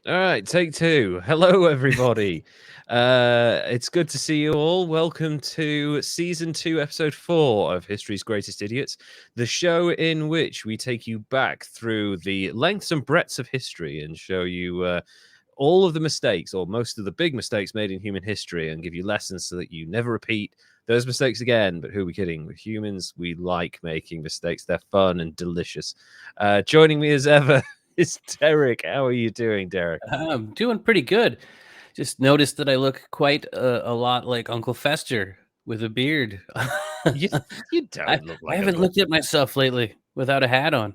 All right, take two. Hello, everybody. It's good to see you all. Welcome to season 2, episode 4 of History's Greatest Idiots, the show in which we take you back through the lengths and breadths of history and show you all of the mistakes or most of the big mistakes made in human history and give you lessons so that you never repeat those mistakes again. But who are we kidding? With humans, we like making mistakes. They're fun and delicious. Joining me as ever is Derek. How are you doing, Derek? I'm doing pretty good. Just noticed that I look quite a lot like Uncle Fester with a beard. You you I, don't look I like haven't Uncle. looked at myself lately without a hat on.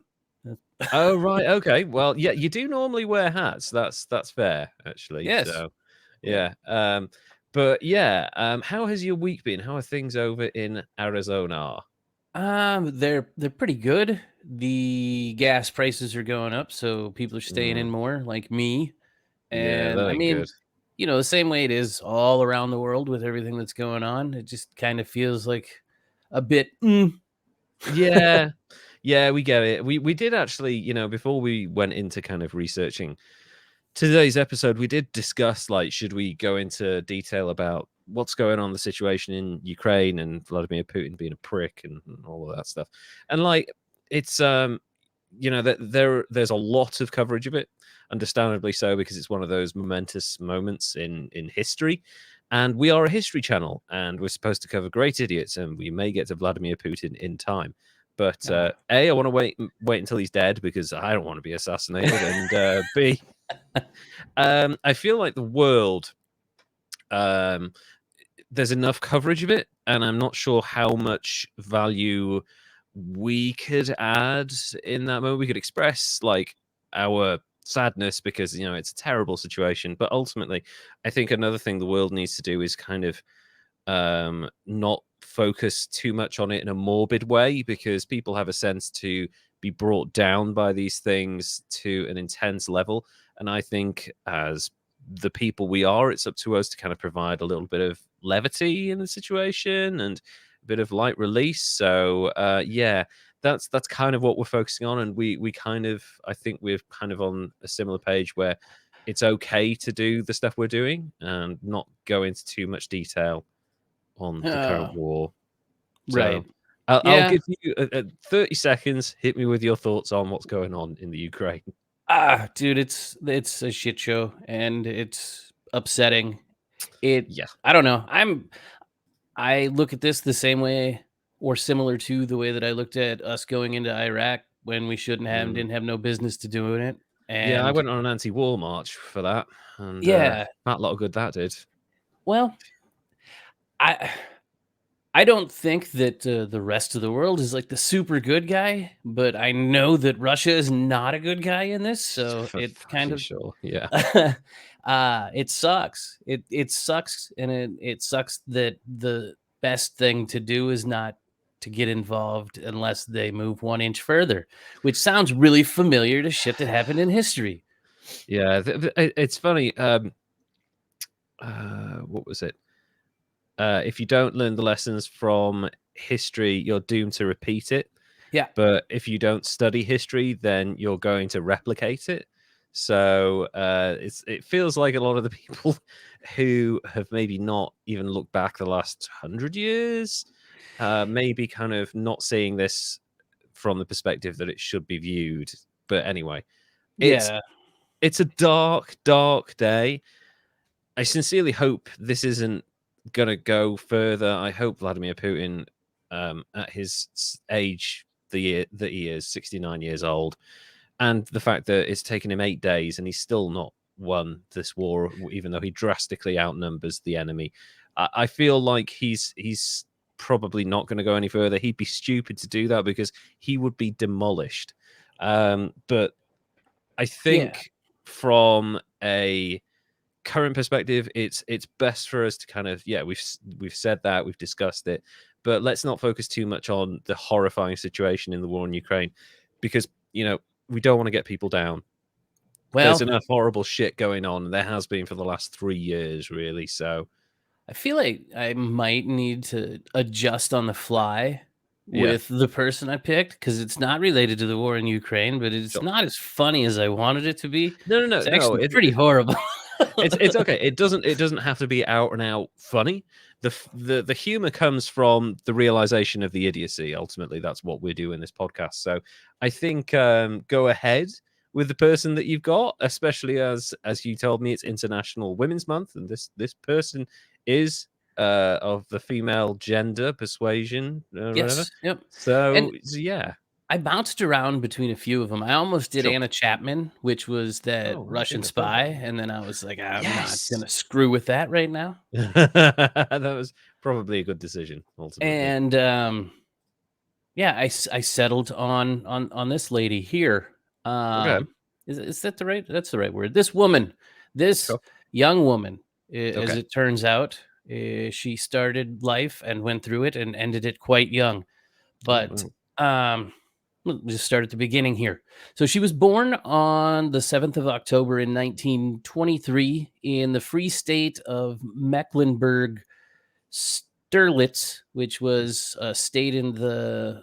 Oh right, okay. Well, yeah, you do normally wear hats. That's fair, actually. Yes. So, Yeah. yeah. But yeah. How has your week been? How are things over in Arizona? They're pretty good. The gas prices are going up, so people are staying Mm, in more, like me. yeah, And that I ain't good. mean, the same way it is all around the world with everything that's going on. It just kind of feels like a bit. Yeah, yeah, we get it. We did actually, before we went into kind of researching today's episode, we did discuss like should we go into detail about what's going on the situation in Ukraine and Vladimir Putin being a prick and all of that stuff. And like it's that there's a lot of coverage of it, understandably so, because it's one of those momentous moments in history. And we are a history channel and we're supposed to cover great idiots, and we may get to Vladimir Putin in time. But I want to wait until he's dead because I don't want to be assassinated. And B, I feel like the world, there's enough coverage of it, and I'm not sure how much value we could add in that moment. We could express like our sadness because it's a terrible situation, but ultimately, I think another thing the world needs to do is kind of not focus too much on it in a morbid way, because people have a sense to be brought down by these things to an intense level. And I think as the people we are, it's up to us to kind of provide a little bit of levity in the situation and a bit of light release. So yeah, that's kind of what we're focusing on. And we kind of, I think we're kind of on a similar page where it's okay to do the stuff we're doing and not go into too much detail on the current Oh, war. right. So I'll Yeah. give you 30 seconds. Hit me with your thoughts on what's going on in the Ukraine. Dude, it's a shit show and it's upsetting. Yeah. I don't know. I look at this the same way or similar to the way that I looked at us going into Iraq when we shouldn't have Mm. didn't have no business to doing it. Yeah, I And went on an anti-war march for that, and yeah, that lot of good that did. well, I I don't think that the rest of the world is like the super good guy, but I know that Russia is not a good guy in this, so For it kind fucking of sure. Yeah. it sucks. It sucks, and it sucks that the best thing to do is not to get involved unless they move 1 inch further, which sounds really familiar to shit that happened in history. Yeah. It's funny. What was it? If you don't learn the lessons from history, you're doomed to repeat it. Yeah. But if you don't study history, then you're going to replicate it. So it feels like a lot of the people who have maybe not even looked back the last 100 years, maybe kind of not seeing this from the perspective that it should be viewed. But anyway, it's Yeah. it's a dark, dark day. I sincerely hope this isn't gonna go further. I hope Vladimir Putin, at his age, the year that he is 69 years old, and the fact that it's taken him 8 days and he's still not won this war, even though he drastically outnumbers the enemy. I feel like he's probably not going to go any further. He'd be stupid to do that because he would be demolished. But I Yeah. think from a current perspective, it's best for us to kind of, yeah, we've said that, we've discussed it, but let's not focus too much on the horrifying situation in the war in Ukraine, because we don't want to get people down. There's Well, enough horrible shit going on. There has been for the last 3 years, really. So I feel like I might need to adjust on the fly with the person I picked because it's not related to the war in Ukraine, but it's Sure. not as funny as I wanted it to be. No. It's actually pretty horrible. It's okay. It doesn't have to be out and out funny. The humor comes from the realization of the idiocy. Ultimately, that's what we do in this podcast. So I think go ahead with the person that you've got, especially as you told me it's International Women's Month, and this person is of the female gender persuasion or whatever. Yes. Yep. So And yeah, I bounced around between a few of them. I almost did sure. Anna Chapman, which was that Oh, I don't Russian think I've heard of that spy, one. and then I was like, I'm not Yes, gonna screw with that right now. that was probably a good decision ultimately. And yeah, I settled on this lady here. Okay, Is that the right? That's the right word. This woman, this sure. young woman, as Okay. it turns out, she started life and went through it and ended it quite young. Oh, But wow. we'll just start at the beginning here. So she was born on the 7th of October in 1923 in the Free State of Mecklenburg Sterlitz, which was a state in the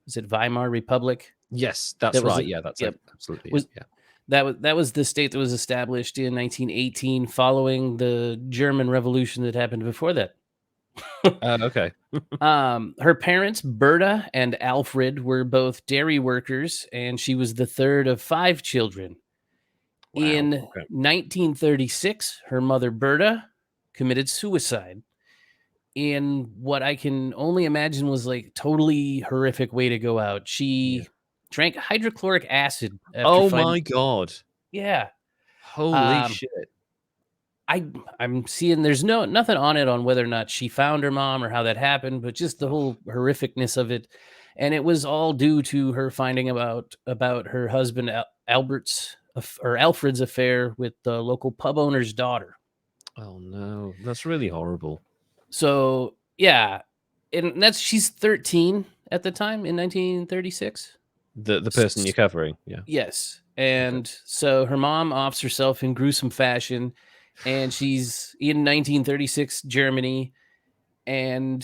was it Weimar Republic? Yes, that's That was right. it. Yeah, that's it. Yep. Absolutely. Was Yeah. that was the state that was established in 1918 following the German Revolution that happened before that. Okay. Her parents, Berta and Alfred, were both dairy workers, and she was the third of 5 children. Wow. In Okay. 1936, her mother, Berta, committed suicide in what I can only imagine was like totally horrific way to go out. Yeah. She drank hydrochloric acid after Oh finding, my God. yeah. Holy Um, shit. I'm seeing there's nothing on it on whether or not she found her mom or how that happened, but just the Oh, whole horrificness of it, and it was all due to her finding about her husband or Alfred's affair with the local pub owner's daughter. oh no. That's really horrible. So yeah, and that's she's 13 at the time in 1936. The person you're covering. Yeah. Yes. Okay. And so her mom offs herself in gruesome fashion, and she's in 1936 Germany. And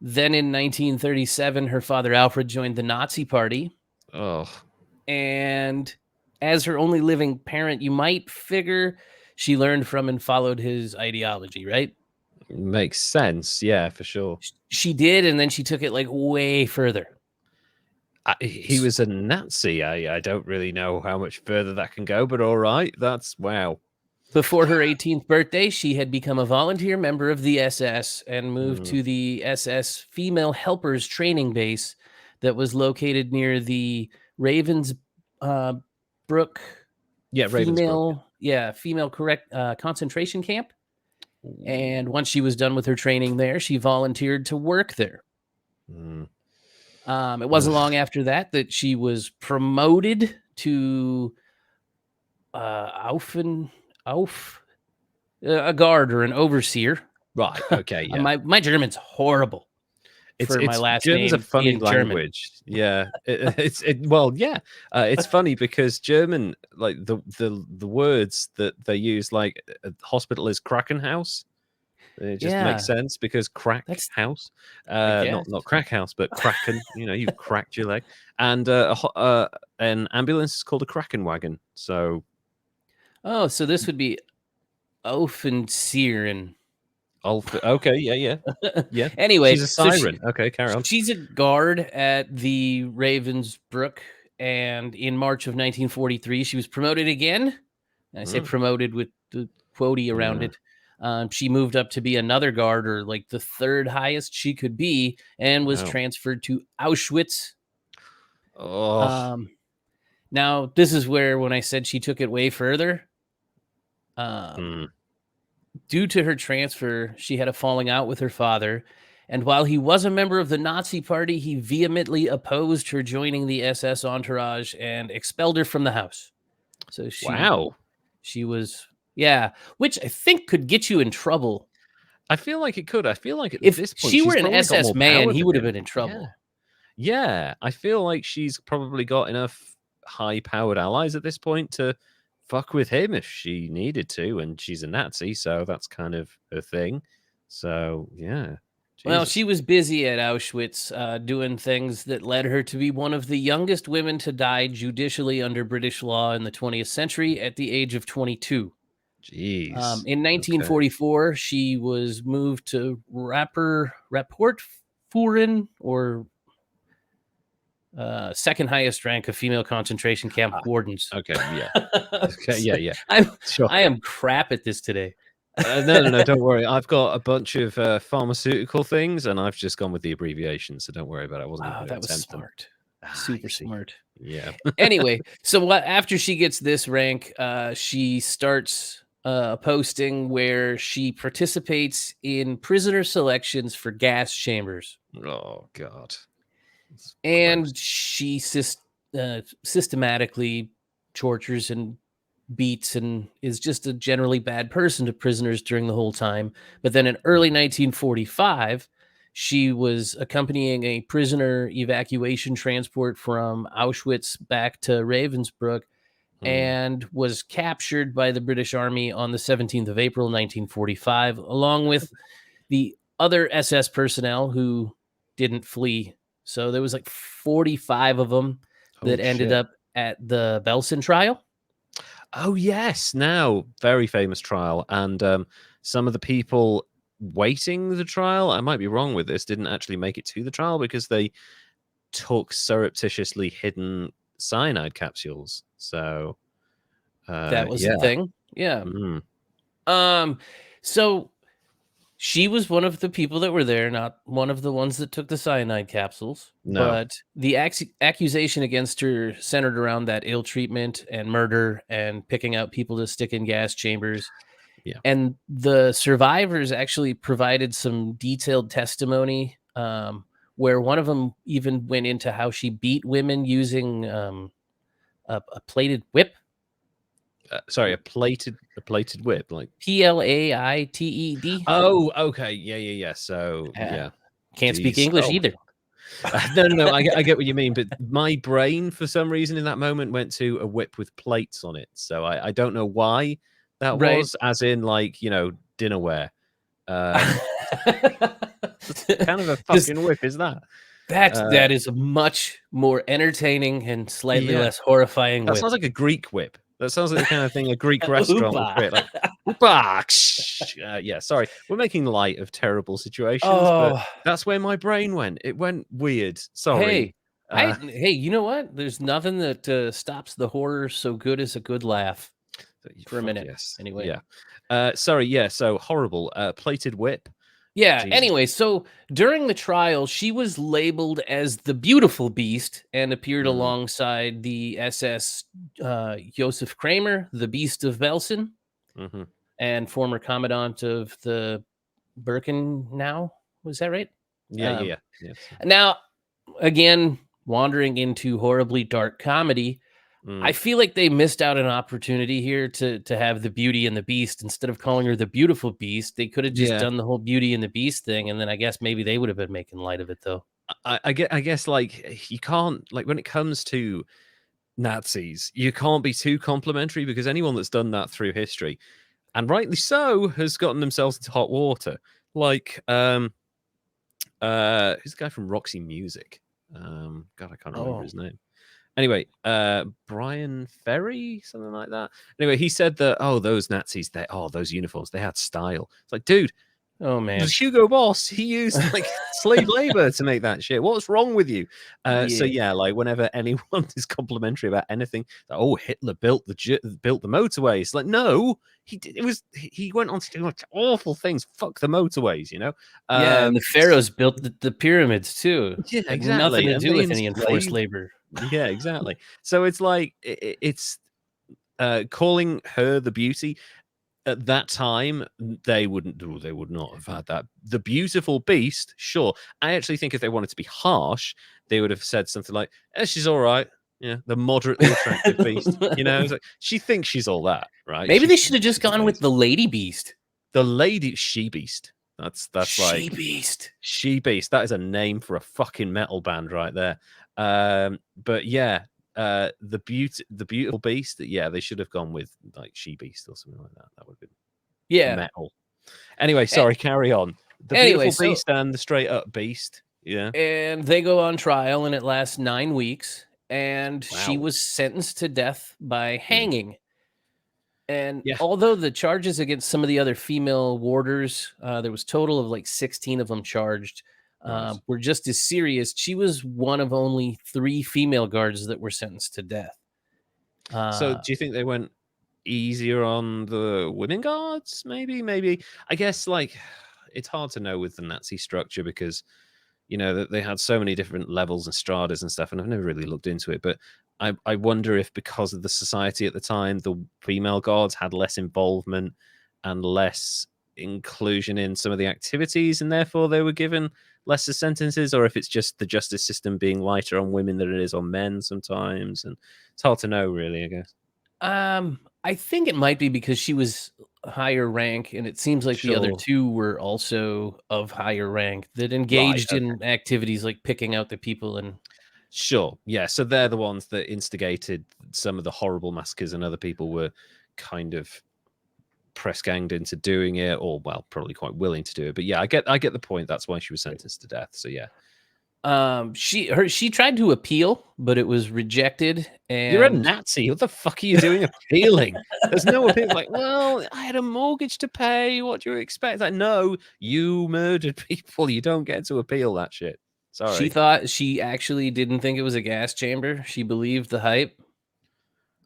then in 1937, her father Alfred joined the Nazi Party. Oh, And as her only living parent, you might figure she learned from and followed his ideology, right? makes sense. Yeah, for sure. She did, and then she took it like way further. He was a Nazi. I don't really know how much further that can go, but all right. That's wow. Before her 18th birthday, she had become a volunteer member of the SS and moved Mm. to the SS Female Helpers Training Base that was located near the Ravens Brook Yeah, Ravensbrück. female correct concentration camp. Ooh. And once she was done with her training there, she volunteered to work there. Mm. It wasn't long after that she was promoted to a guard or an overseer. Right. Okay. Yeah. My German's horrible for my It's last German's a name funny being German. language. Yeah, well, yeah. It's funny because German, like the words that they use, like hospital is Krankenhaus. It just makes Yeah, sense because crack that's house, I guess. not crack house, but kraken. You know, you've cracked your leg, and an ambulance is called a Krankenwagen. So, Oh, so this would be Offensieren. okay, yeah. She's Anyway, a siren. Okay, carry on. she's a guard at the Ravensbrück, and in March of 1943, she was promoted again. And I say Mm, promoted with the quotey around yeah. it. She moved up to be another guard, or like the third highest she could be, and was Wow. transferred to Auschwitz. Oh. Um, Now, this is where when I said she took it way further, Mm. due to her transfer, she had a falling out with her father. And while he was a member of the Nazi Party, he vehemently opposed her joining the SS entourage and expelled her from the house. So Wow. she was, yeah, which I think could get you in trouble. I feel like it could. I feel like at If this point she she's were an probably got SS more man, power he than would have him. been in Yeah. trouble. Yeah. I feel like she's probably got enough high powered allies at this point to fuck with him if she needed to. And she's a Nazi, so that's kind of her thing. So yeah. Well, Jesus. she was busy at Auschwitz doing things that led her to be one of the youngest women to die judicially under British law in the 20th century at the age of 22. Jeez. In Okay. 1944, she was moved to Rapportfuhren, or second highest rank of female concentration camp wardens. Okay. Yeah. Okay. Yeah. Yeah. I'm, Sure. I am crap at this today. No, don't worry. I've got a bunch of pharmaceutical things, and I've just gone with the abbreviation, so don't worry about it. I wasn't even Oh, going to that was attempt them. smart. I Super see. smart. Yeah. Anyway, so after she gets this rank, she starts posting where she participates in prisoner selections for gas chambers, Oh God. That's and gross. she systematically tortures and beats and is just a generally bad person to prisoners during the whole time. But then in early 1945, she was accompanying a prisoner evacuation transport from Auschwitz back to Ravensbrück Mm. and was captured by the British Army on the 17th of April, 1945, along with the other SS personnel who didn't flee. So there was like 45 of them Oh that ended shit. up at the Belsen trial. Oh yes, now very famous trial, and some of the people waiting the trial, I might be wrong with this, didn't actually make it to the trial because they took surreptitiously hidden cyanide capsules. So That was the yeah. thing. Yeah. Mm, Um, so she was one of the people that were there, not one of the ones that took the cyanide capsules. no. But the accusation against her centered around that ill treatment and murder and picking out people to stick in gas chambers. Yeah. And the survivors actually provided some detailed testimony, where one of them even went into how she beat women using a plated whip. Sorry, a plated whip, like. Plaited. Oh, okay. Yeah, yeah, yeah. So yeah. Can't speak Jeez. English Oh either. no. I get what you mean, but my brain, for some reason, in that moment, went to a whip with plates on it. So I don't know why that Right. was, as in like dinnerware. Um, kind of a This fucking whip is that? that is a much more entertaining and slightly Yeah, less horrifying that whip. sounds like a Greek whip. That sounds like the kind of thing a Greek restaurant would Oopa. create. Like, "Opa, yeah, sorry, we're making light of terrible situations, but Oh, that's where my brain went. It went weird. Sorry. Uh, hey, you know what? There's nothing that stops the horror so good as a good laugh for a fuck minute. yes, Anyway. yeah. Sorry, yeah. So horrible. Plated whip. Yeah, Jesus. anyway, so during the trial, she was labeled as the beautiful beast and appeared Mm, alongside the SS Josef Kramer, the Beast of Belsen, hmm. and former commandant of the Birkenau. Was that right? Yeah, yeah, Um, yeah. Yes. Now, again, wandering into horribly dark comedy, I Mm, feel like they missed out an opportunity here to have the Beauty and the Beast instead of calling her the Beautiful Beast. They could have just yeah. done the whole Beauty and the Beast thing, and then I guess maybe they would have been making light of it, though. I guess like you can't, like, when it comes to Nazis, you can't be too complimentary because anyone that's done that through history, and rightly so, has gotten themselves into hot water. Like who's the guy from Roxy Music? God, I can't remember Oh, his name. Anyway, Brian Ferry, something like that. Anyway, he said that, oh, those Nazis, those uniforms, they had style. It's like, dude, oh it was man, Hugo Boss. He used like slave labor to make that shit. What's wrong with you? So yeah, yeah, like whenever anyone is complimentary about anything, like, oh, Hitler built the motorways. It's like, no, he did, it was he went on to do like awful things. Fuck the motorways, you know. yeah, and the pharaohs built the pyramids too. Yeah, Had nothing exactly. to And do they with any enforced enslaved. labor. Yeah, exactly. So it's like it's calling her the beauty. At that time, they wouldn't do. They would not have had that. The beautiful beast, sure. I actually think if they wanted to be harsh, they would have said something like, she's all right. Yeah, the moderately attractive beast. It's like, she thinks she's all that, right? Maybe She they should thinks have just she's gone with amazing. the Lady Beast. The lady she beast. That's She like Beast. she beast. That is a name for a fucking metal band right there. But yeah, the beautiful beast. Yeah, they should have gone with like she beast or something like that. That would have been Yeah. metal. Anyway, sorry, carry on. The Anyway, beautiful beast and the straight up beast. Yeah. and they go on trial, and it lasts 9 weeks, and she Wow. was sentenced to death by Mm. hanging. And Yeah. although the charges against some of the other female warders, there was total of like 16 of them charged, Right. were just as serious. She was one of only 3 female guards that were sentenced to death. So Uh, do you think they went easier on the women guards? Maybe. I guess like it's hard to know with the Nazi structure because that they had so many different levels and stratas and stuff, and I've never really looked into it. But I wonder if because of the society at the time, the female guards had less involvement and less inclusion in some of the activities, and therefore they were given lesser sentences, or if it's just the justice system being lighter on women than it is on men sometimes. And it's hard to know, really, I guess. I think it might be because she was higher rank, and it seems like the other Sure. 2 were also of higher rank that Right. engaged Okay. in activities like picking out the people and Sure. Yeah. So they're the ones that instigated some of the horrible massacres, and other people were kind of press ganged into doing it, or well, probably quite willing to do it. But yeah, I get the point. That's why she was sentenced to death. So yeah. she tried to appeal, but it was rejected, You're a and Nazi. What the fuck are you doing appealing? There's no appeal. Like, well, I had a mortgage to pay. What do you expect? Like, no, you murdered people. You don't get to appeal that shit. she Sorry. thought she actually didn't think it was a gas chamber. She believed the hype.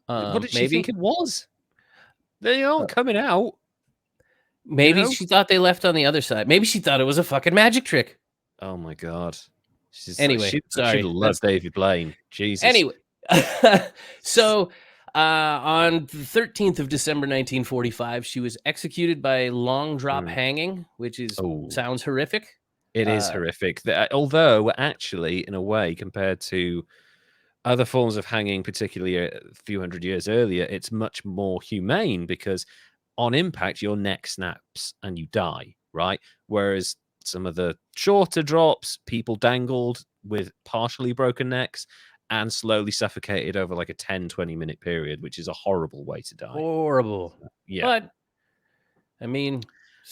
What did she think Maybe it was? They aren't uh, coming out, you maybe know? she thought they left on the other side. Maybe she thought it was a fucking magic trick. Oh my god. She's like Anyway, she'd sorry. love David Blaine. Jesus. Anyway, so on the 13th of December 1945, she was executed by long drop Mm. hanging, which Oh, sounds horrific. it is horrific. Although, actually, in a way, compared to other forms of hanging, particularly a few hundred years earlier, it's much more humane because on impact, your neck snaps and you die, right? Whereas some of the shorter drops, people dangled with partially broken necks and slowly suffocated over like a 10-20 minute period, which is a horrible way to die. Horrible. Yeah. But I mean,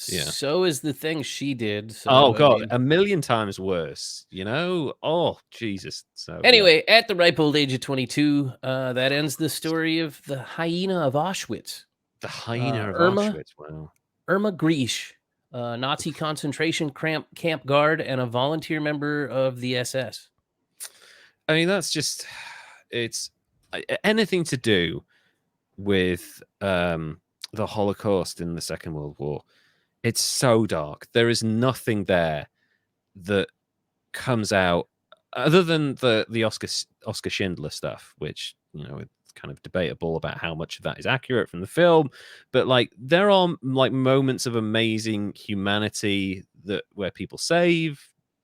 Yeah. so is the thing she did. Oh, So I God. mean, A million times worse, you know? Oh, Jesus. So, yeah. anyway, at the ripe old age of 22, that ends the story of the hyena of Auschwitz. The Hyena of Irma Auschwitz. Wow. Irma Grese, a Nazi concentration camp guard and a volunteer member of the SS. I mean, that's just, it's anything to do with the Holocaust in the Second World War. It's so dark. There is nothing there that comes out other than the Oscar Schindler stuff, which it's kind of debatable about how much of that is accurate from the film. But like, there are like moments of amazing humanity where people save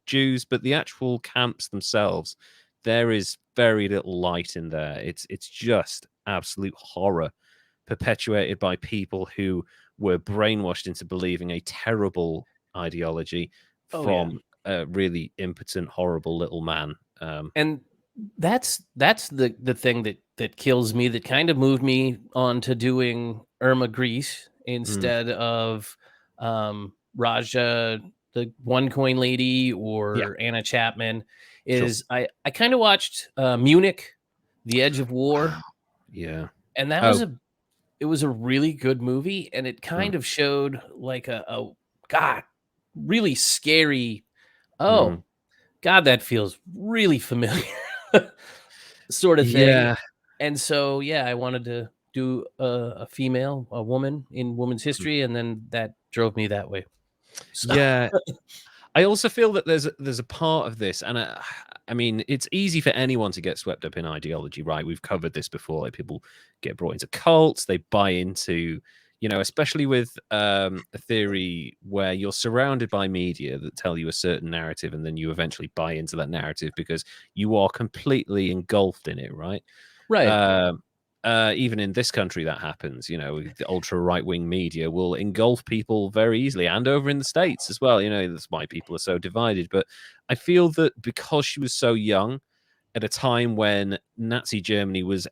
Jews, but the actual camps themselves, there is very little light in there. It's just absolute horror perpetuated by people who were brainwashed into believing a terrible ideology Oh yeah, from a really impotent, horrible little man. and that's the thing that kills me. That kind of moved me on to doing Irma Grese Mm, instead of Raja, the one coin lady, yeah. or Anna Chapman. Sure. Is I kind of watched Munich, The Edge of Wow. War, Yeah. and that Oh. was a really good movie, and it Mm, kind of showed like a god really scary. Oh mm. god, that feels really familiar. Sort of thing. Yeah. And so yeah, I wanted to do a woman in women's Mm. history, and then that drove me that way. So Yeah. I also feel that there's a part of this, and I mean, it's easy for anyone to get swept up in ideology, right? We've covered this before. Like, people get brought into cults, they buy into, especially with a theory where you're surrounded by media that tell you a certain narrative, and then you eventually buy into that narrative because you are completely engulfed in it, right? right. Um, even in this country, that happens. The ultra right wing media will engulf people very easily, and over in the States as well. That's why people are so divided. But I feel that because she was so young at a time when Nazi Germany was,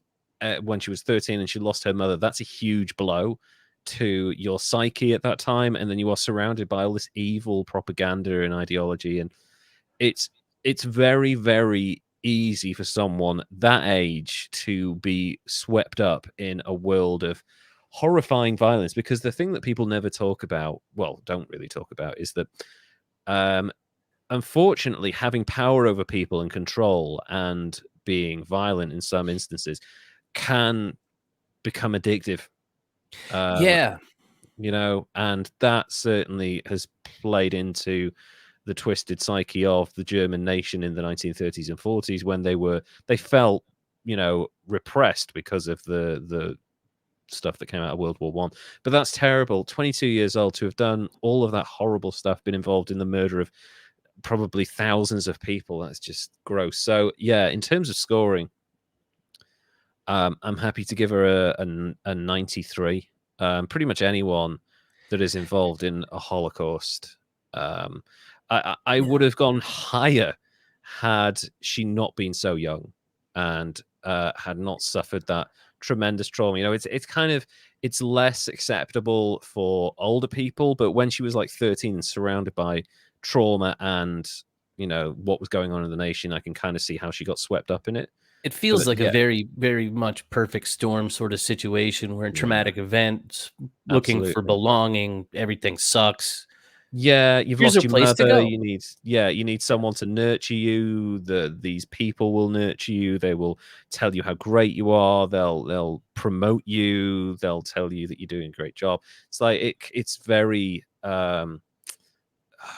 when she was 13 and she lost her mother, that's a huge blow. to your psyche at that time, and then you are surrounded by all this evil propaganda and ideology, and it's very, very easy for someone that age to be swept up in a world of horrifying violence, because the thing that people never talk about, well, don't really talk about, is that unfortunately having power over people and control and being violent in some instances can become addictive. Yeah. You know, and that certainly has played into the twisted psyche of the German nation in the 1930s and 40s, when they felt, you know, repressed because of the stuff that came out of World War One. But that's terrible. 22 years old to have done all of that horrible stuff, been involved in the murder of probably thousands of people. That's just gross. So yeah, in terms of scoring, I'm happy to give her a 93. Pretty much anyone that is involved in a Holocaust. I would have gone higher had she not been so young and had not suffered that tremendous trauma. You know, it's kind of, it's less acceptable for older people, but when she was like 13 and surrounded by trauma and, you know, what was going on in the nation, I can kind of see how she got swept up in it. It feels But like a yeah, very, very much perfect storm sort of situation where a traumatic event, looking for absolutely. belonging, everything sucks. Yeah, you've Here's lost a your place to mother. go. You need someone to nurture you. These people will nurture you. They will tell you how great you are. They'll promote you. They'll tell you that you're doing a great job. It's like it's very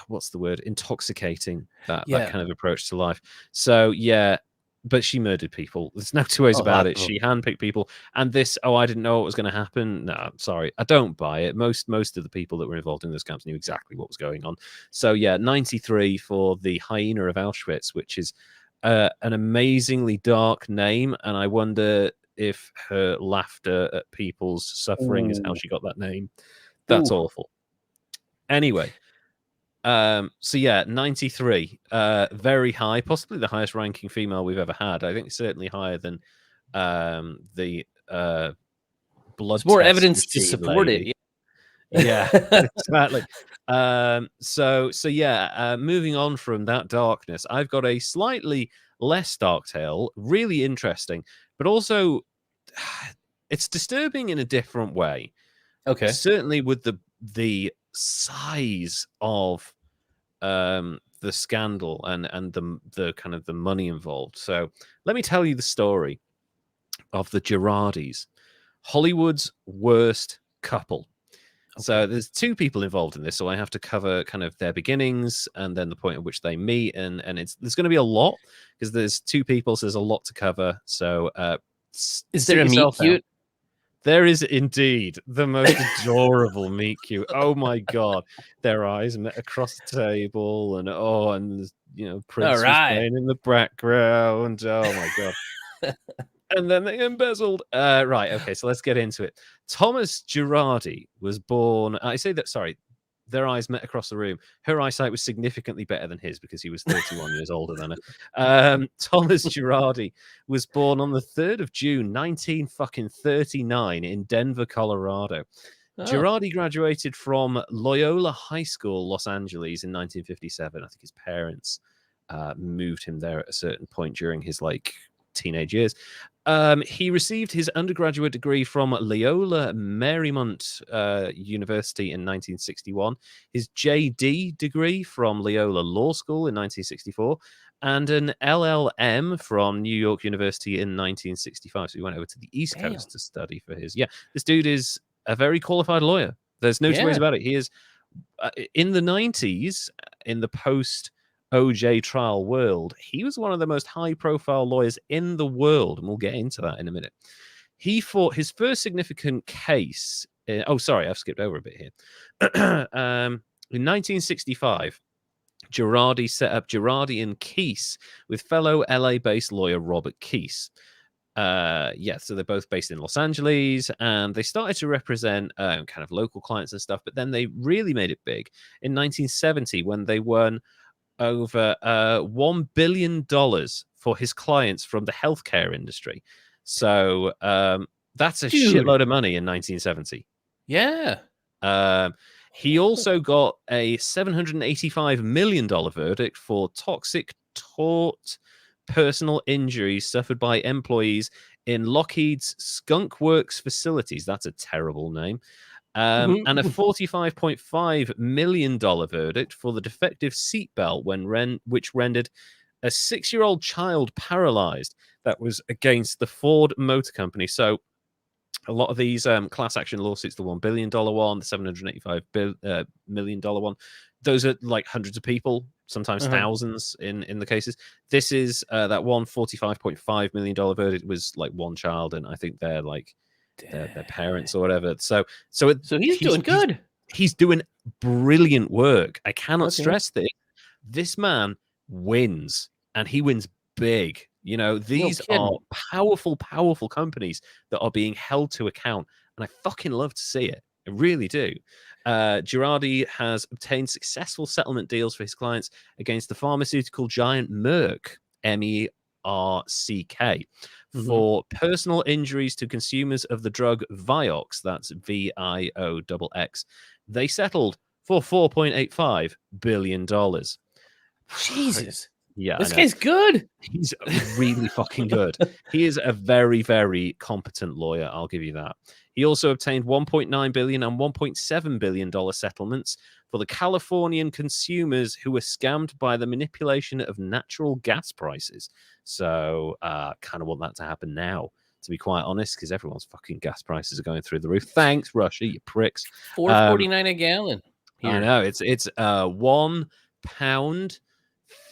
what's the word? Intoxicating, that Yeah. kind of approach to life. So yeah, but she murdered people. There's no two ways Oh, about lots it. of them. She handpicked people, and this, oh, I didn't know what was going to happen. No, I'm sorry, I don't buy it. Most of the people that were involved in those camps knew exactly what was going on. So yeah, 93 for the Hyena of Auschwitz, which is an amazingly dark name, and I wonder if her laughter at people's suffering is how Ooh. she got that name. That's Ooh. awful. Anyway, so yeah, 93, very high, possibly the highest ranking female we've ever had. I think certainly higher than the blood There's more test evidence to machine support lady. it. Yeah, Yeah. exactly. So yeah, moving on from that darkness, I've got a slightly less dark tale, really interesting, but also it's disturbing in a different way. Okay. Certainly with the size of the scandal and the kind of the money involved. So let me tell you the story of the Girardis, Hollywood's worst couple. Okay. So there's two people involved in this, so I have to cover kind of their beginnings and then the point at which they meet, and there's going to be a lot because there's two people, so there's a lot to cover. So Is there sit a meet yourself down. cute? There is indeed the most adorable meet cute. Oh my god, their eyes met across the table, and you know, All Prince was right. playing in the background. Oh my god. And then they embezzled. Right, okay, so let's get into it. Thomas Girardi was born. I say that, sorry, their eyes met across the room. Her eyesight was significantly better than his because he was 31 years older than her. Thomas Girardi was born on the 3rd of June, 1939 in Denver, Colorado. Oh, Girardi graduated from Loyola High School, Los Angeles in 1957. I think his parents moved him there at a certain point during his like teenage years. He received his undergraduate degree from Loyola Marymount University in 1961, his JD degree from Loyola Law School in 1964, and an LLM from New York University in 1965. So he went over to the East damn. Coast to study for his. Yeah, this dude is a very qualified lawyer. There's no two ways Yeah. about it. He is in the 90s, in the post OJ trial world, he was one of the most high profile lawyers in the world. And we'll get into that in a minute. He fought his first significant case. Oh, sorry, I've skipped over a bit here. In 1965, Girardi set up Girardi and Keese with fellow LA based lawyer Robert Keese. Yeah, so they're both based in Los Angeles, and they started to represent kind of local clients and stuff. But then they really made it big in 1970 when they won over $1 billion for his clients from the healthcare industry. So that's a Dude. shitload of money in 1970. Yeah. Um, he also got a $785 million verdict for toxic tort personal injuries suffered by employees in Lockheed's Skunk Works facilities. That's a terrible name. And a $45.5 million verdict for the defective seatbelt which rendered a 6-year-old child paralyzed. That was against the Ford Motor Company. So a lot of these class action lawsuits, the $1 billion one, the $785 million one, those are like hundreds of people, sometimes thousands in the cases. This is that one $45.5 million verdict was like one child, and I think they're like their parents or whatever. So he's doing good. He's doing brilliant work. I cannot stress that this man wins, and he wins big. You know, these are powerful, powerful companies that are being held to account, and I fucking love to see it. I really do. Girardi has obtained successful settlement deals for his clients against the pharmaceutical giant Merck, MERCK, for personal injuries to consumers of the drug Vioxx, that's VIOXX. They settled for $4.85 billion. Jesus. Yeah, this guy's good. He's really fucking good. He is a very, very competent lawyer. I'll give you that. He also obtained $1.9 billion and $1.7 billion settlements for the Californian consumers who were scammed by the manipulation of natural gas prices. So, kind of want that to happen now, to be quite honest, because everyone's fucking gas prices are going through the roof. Thanks, Russia, you pricks. $4.49 a gallon. Here. I know it's £1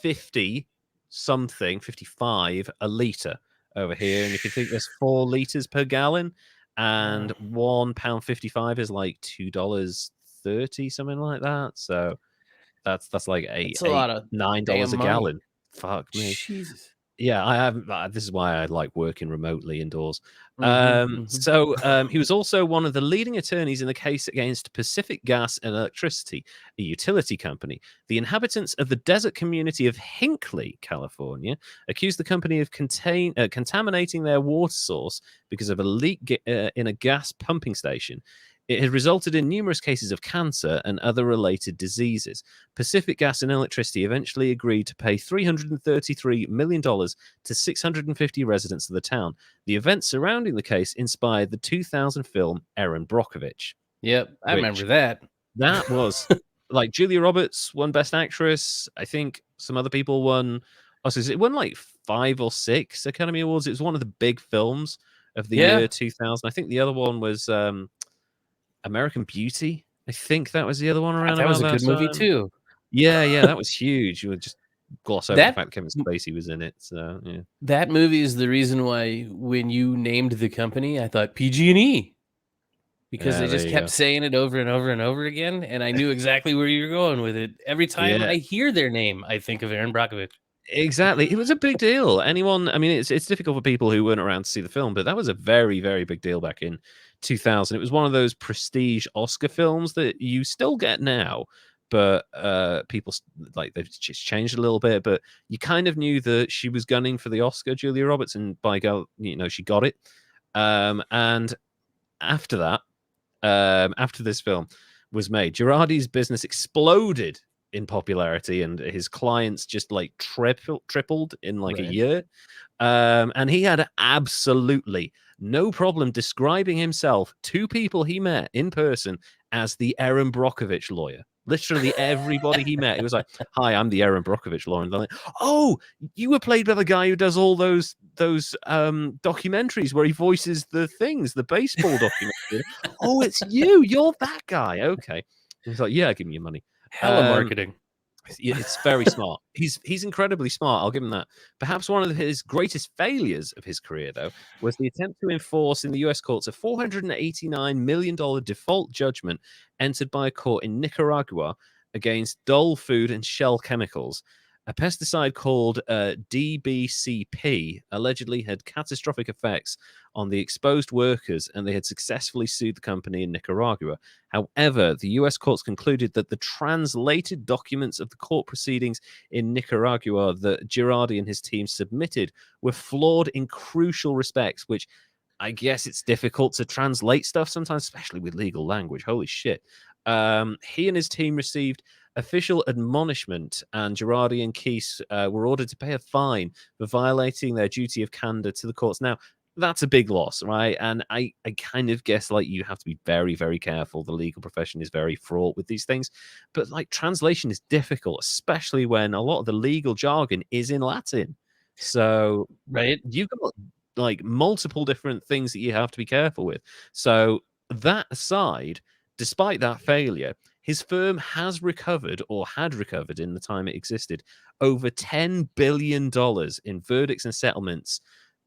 50 something 55 a liter over here, and if you think there's 4 liters per gallon, and £1.55 is like $2.30, something like that. So that's like $9 a gallon. Fuck me. Jesus. Yeah, I have. This is why I like working remotely indoors. So he was also one of the leading attorneys in the case against Pacific Gas and Electricity, a utility company. The inhabitants of the desert community of Hinckley, California, accused the company of contaminating their water source because of a leak in a gas pumping station. It had resulted in numerous cases of cancer and other related diseases. Pacific Gas and Electricity eventually agreed to pay $333 million to 650 residents of the town. The events surrounding the case inspired the 2000 film Erin Brockovich. Yep, I remember that. That was like Julia Roberts won Best Actress. I think some other people won. It won like 5 or 6 Academy Awards. It was one of the big films of the year 2000. I think the other one was American Beauty. I think that was the other one around. That was a good movie too. Yeah, that was huge. You would just gloss over the fact Kevin Spacey was in it. So yeah, that movie is the reason why when you named the company, I thought PG&E, because they just kept saying it over and over and over again, and I knew exactly where you were going with it. Every time I hear their name, I think of Erin Brockovich. Exactly, it was a big deal. I mean, it's difficult for people who weren't around to see the film, but that was a very, very big deal back in 2000. It was one of those prestige Oscar films that you still get now, but people like they've just changed a little bit. But you kind of knew that she was gunning for the Oscar, Julia Roberts, and by God, she got it. And after that, after this film was made, Girardi's business exploded in popularity, and his clients just like tripled in like a year. And he had absolutely no problem describing himself to people he met in person as the Erin Brockovich lawyer. Literally everybody he met, it was like, "Hi, I'm the Erin Brockovich lawyer." And they're like, "Oh, you were played by the guy who does all those documentaries where he voices the baseball documentary." "Oh, it's you. You're that guy." Okay. He's like, "Yeah, give me your money." Hella marketing. It's very smart. He's incredibly smart. I'll give him that. Perhaps one of his greatest failures of his career, though, was the attempt to enforce in the U.S. courts a $489 million default judgment entered by a court in Nicaragua against Dole Food and Shell Chemicals. A pesticide called DBCP allegedly had catastrophic effects on the exposed workers, and they had successfully sued the company in Nicaragua. However, the U.S. courts concluded that the translated documents of the court proceedings in Nicaragua that Girardi and his team submitted were flawed in crucial respects, which I guess it's difficult to translate stuff sometimes, especially with legal language. Holy shit. He and his team received official admonishment, and Girardi and Keese were ordered to pay a fine for violating their duty of candor to the courts. Now, that's a big loss, right? And I kind of guess like you have to be very, very careful. The legal profession is very fraught with these things. But like translation is difficult, especially when a lot of the legal jargon is in Latin. So Right. you've got like multiple different things that you have to be careful with. So that aside, despite that failure, his firm has recovered or had recovered in the time it existed over $10 billion in verdicts and settlements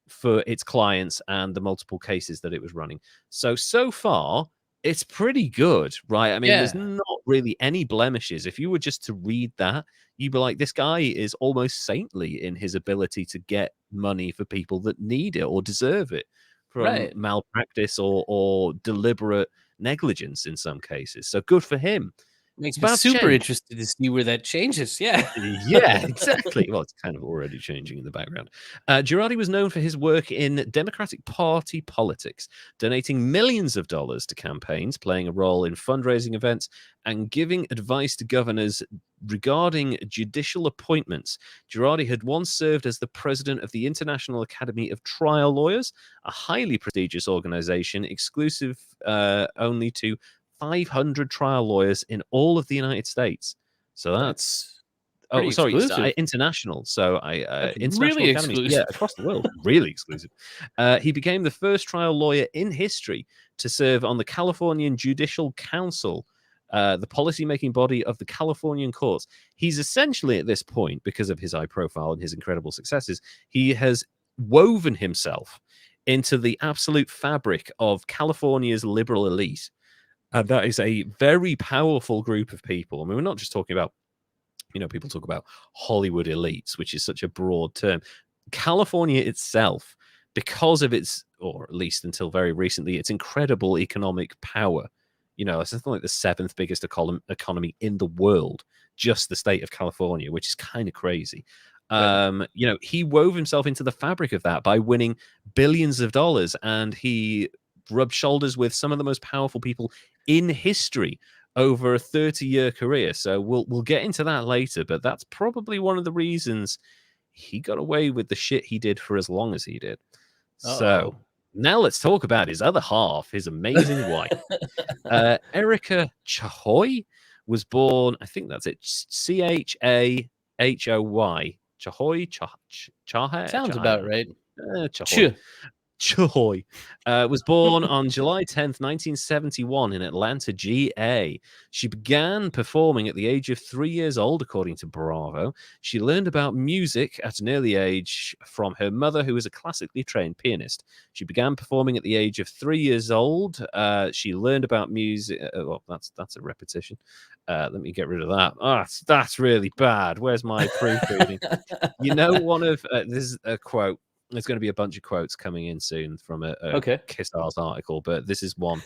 for its clients and the multiple cases that it was running. So far, it's pretty good, right? I mean, there's Yeah. not really any blemishes. If you were just to read that, you'd be like, this guy is almost saintly in his ability to get money for people that need it or deserve it from Right. malpractice or deliberate negligence in some cases. So good for him. It's Makes me about to super change. interested to see where that changes. Yeah. Yeah, exactly. Well, it's kind of already changing in the background. Girardi was known for his work in Democratic Party politics, donating millions of dollars to campaigns, playing a role in fundraising events, and giving advice to governors regarding judicial appointments. Girardi had once served as the president of the International Academy of Trial Lawyers, a highly prestigious organization exclusive only to 500 trial lawyers in all of the United States. So that's That's pretty exclusive. international. So That's international really academies, yeah, exclusive. across the world, really exclusive. He became the first trial lawyer in history to serve on the Californian Judicial Council, the policy-making body of the Californian courts. He's essentially at this point, because of his high profile and his incredible successes, he has woven himself into the absolute fabric of California's liberal elite. And that is a very powerful group of people. I mean, we're not just talking about, people talk about Hollywood elites, which is such a broad term. California itself, because of its, or at least until very recently, its incredible economic power, it's something like the seventh biggest economy in the world, just the state of California, which is kind of crazy. Right. He wove himself into the fabric of that by winning billions of dollars, and he rubbed shoulders with some of the most powerful people in history over a 30-year career. So we'll get into that later, but that's probably one of the reasons he got away with the shit he did for as long as he did. So Uh-oh. now let's talk about his other half, his amazing wife. Erika Chahoy was born, I think that's it, Chahoy. Chahoy? Sounds about right. Chahoy. Chey was born on July 10th, 1971, in Atlanta, GA. She began performing at the age of 3 years old, according to Bravo. She learned about music at an early age from her mother, who was a classically trained pianist. She began performing at the age of 3 years old. She learned about music. Well, that's a repetition. Let me get rid of that. That's really bad. Where's my proofreading? One of this is a quote. There's going to be a bunch of quotes coming in soon from a Okay. Kissars article, but this is one.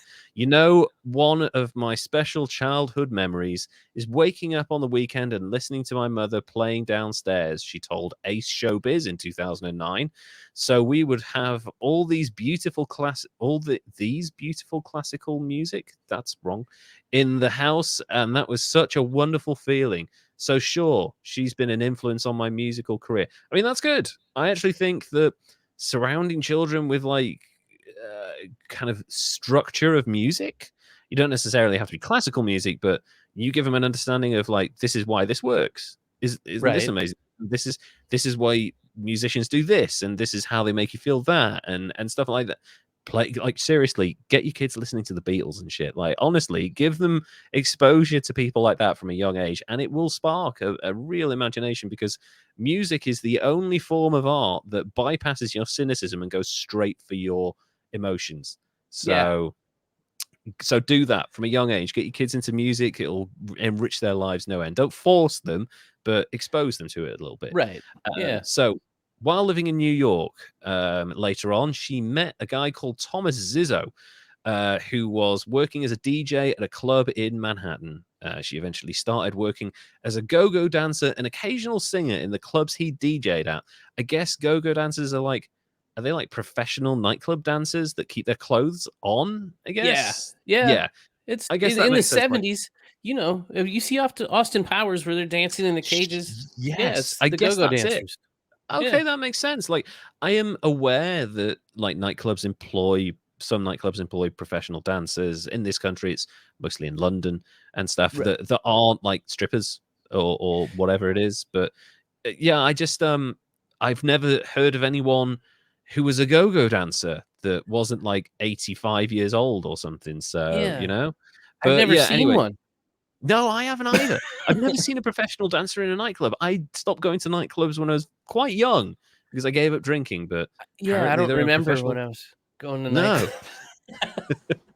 One of my special childhood memories is waking up on the weekend and listening to my mother playing downstairs, she told Ace Showbiz in 2009. So we would have all these beautiful these beautiful classical music, that's wrong, in the house, and that was such a wonderful feeling. So sure, she's been an influence on my musical career. I mean, that's good. I actually think that surrounding children with kind of structure of music, you don't necessarily have to be classical music, but you give them an understanding of like, this is why this works. Isn't this Right. amazing? This is why musicians do this, and this is how they make you feel that, and stuff like that. Seriously, get your kids listening to the Beatles and shit. Like, honestly, give them exposure to people like that from a young age, and it will spark a real imagination, because music is the only form of art that bypasses your cynicism and goes straight for your emotions. Yeah. So do that from a young age. Get your kids into music. It'll enrich their lives no end. Don't force them, but expose them to it a little bit. Right. Yeah. So while living in New York, later on, she met a guy called Thomas Zizzo, who was working as a DJ at a club in Manhattan. She eventually started working as a go-go dancer and occasional singer in the clubs he DJ'd at. I guess go-go dancers are like are they like professional nightclub dancers that keep their clothes on? I Yeah, guess. yeah. Yeah, It's I guess that in the makes sense. Like, 70s, you know, you see often Austin Powers where they're dancing in the cages. Yeah, yes, it's I the guess go-go that's it. dancers. Yeah. Okay, that makes sense. Like, I am aware that like some nightclubs employ professional dancers. In this country, it's mostly in London and stuff Right. that aren't like strippers or whatever it is. But yeah, I've never heard of anyone who was a go-go dancer that wasn't like 85 years old or something. So, Yeah. I've But never yeah, seen anyway. one. No, I haven't either. I've never seen a professional dancer in a nightclub. I stopped going to nightclubs when I was quite young because I gave up drinking, but Yeah, I apparently don't there are remember when professional. I was going to No. nightclubs.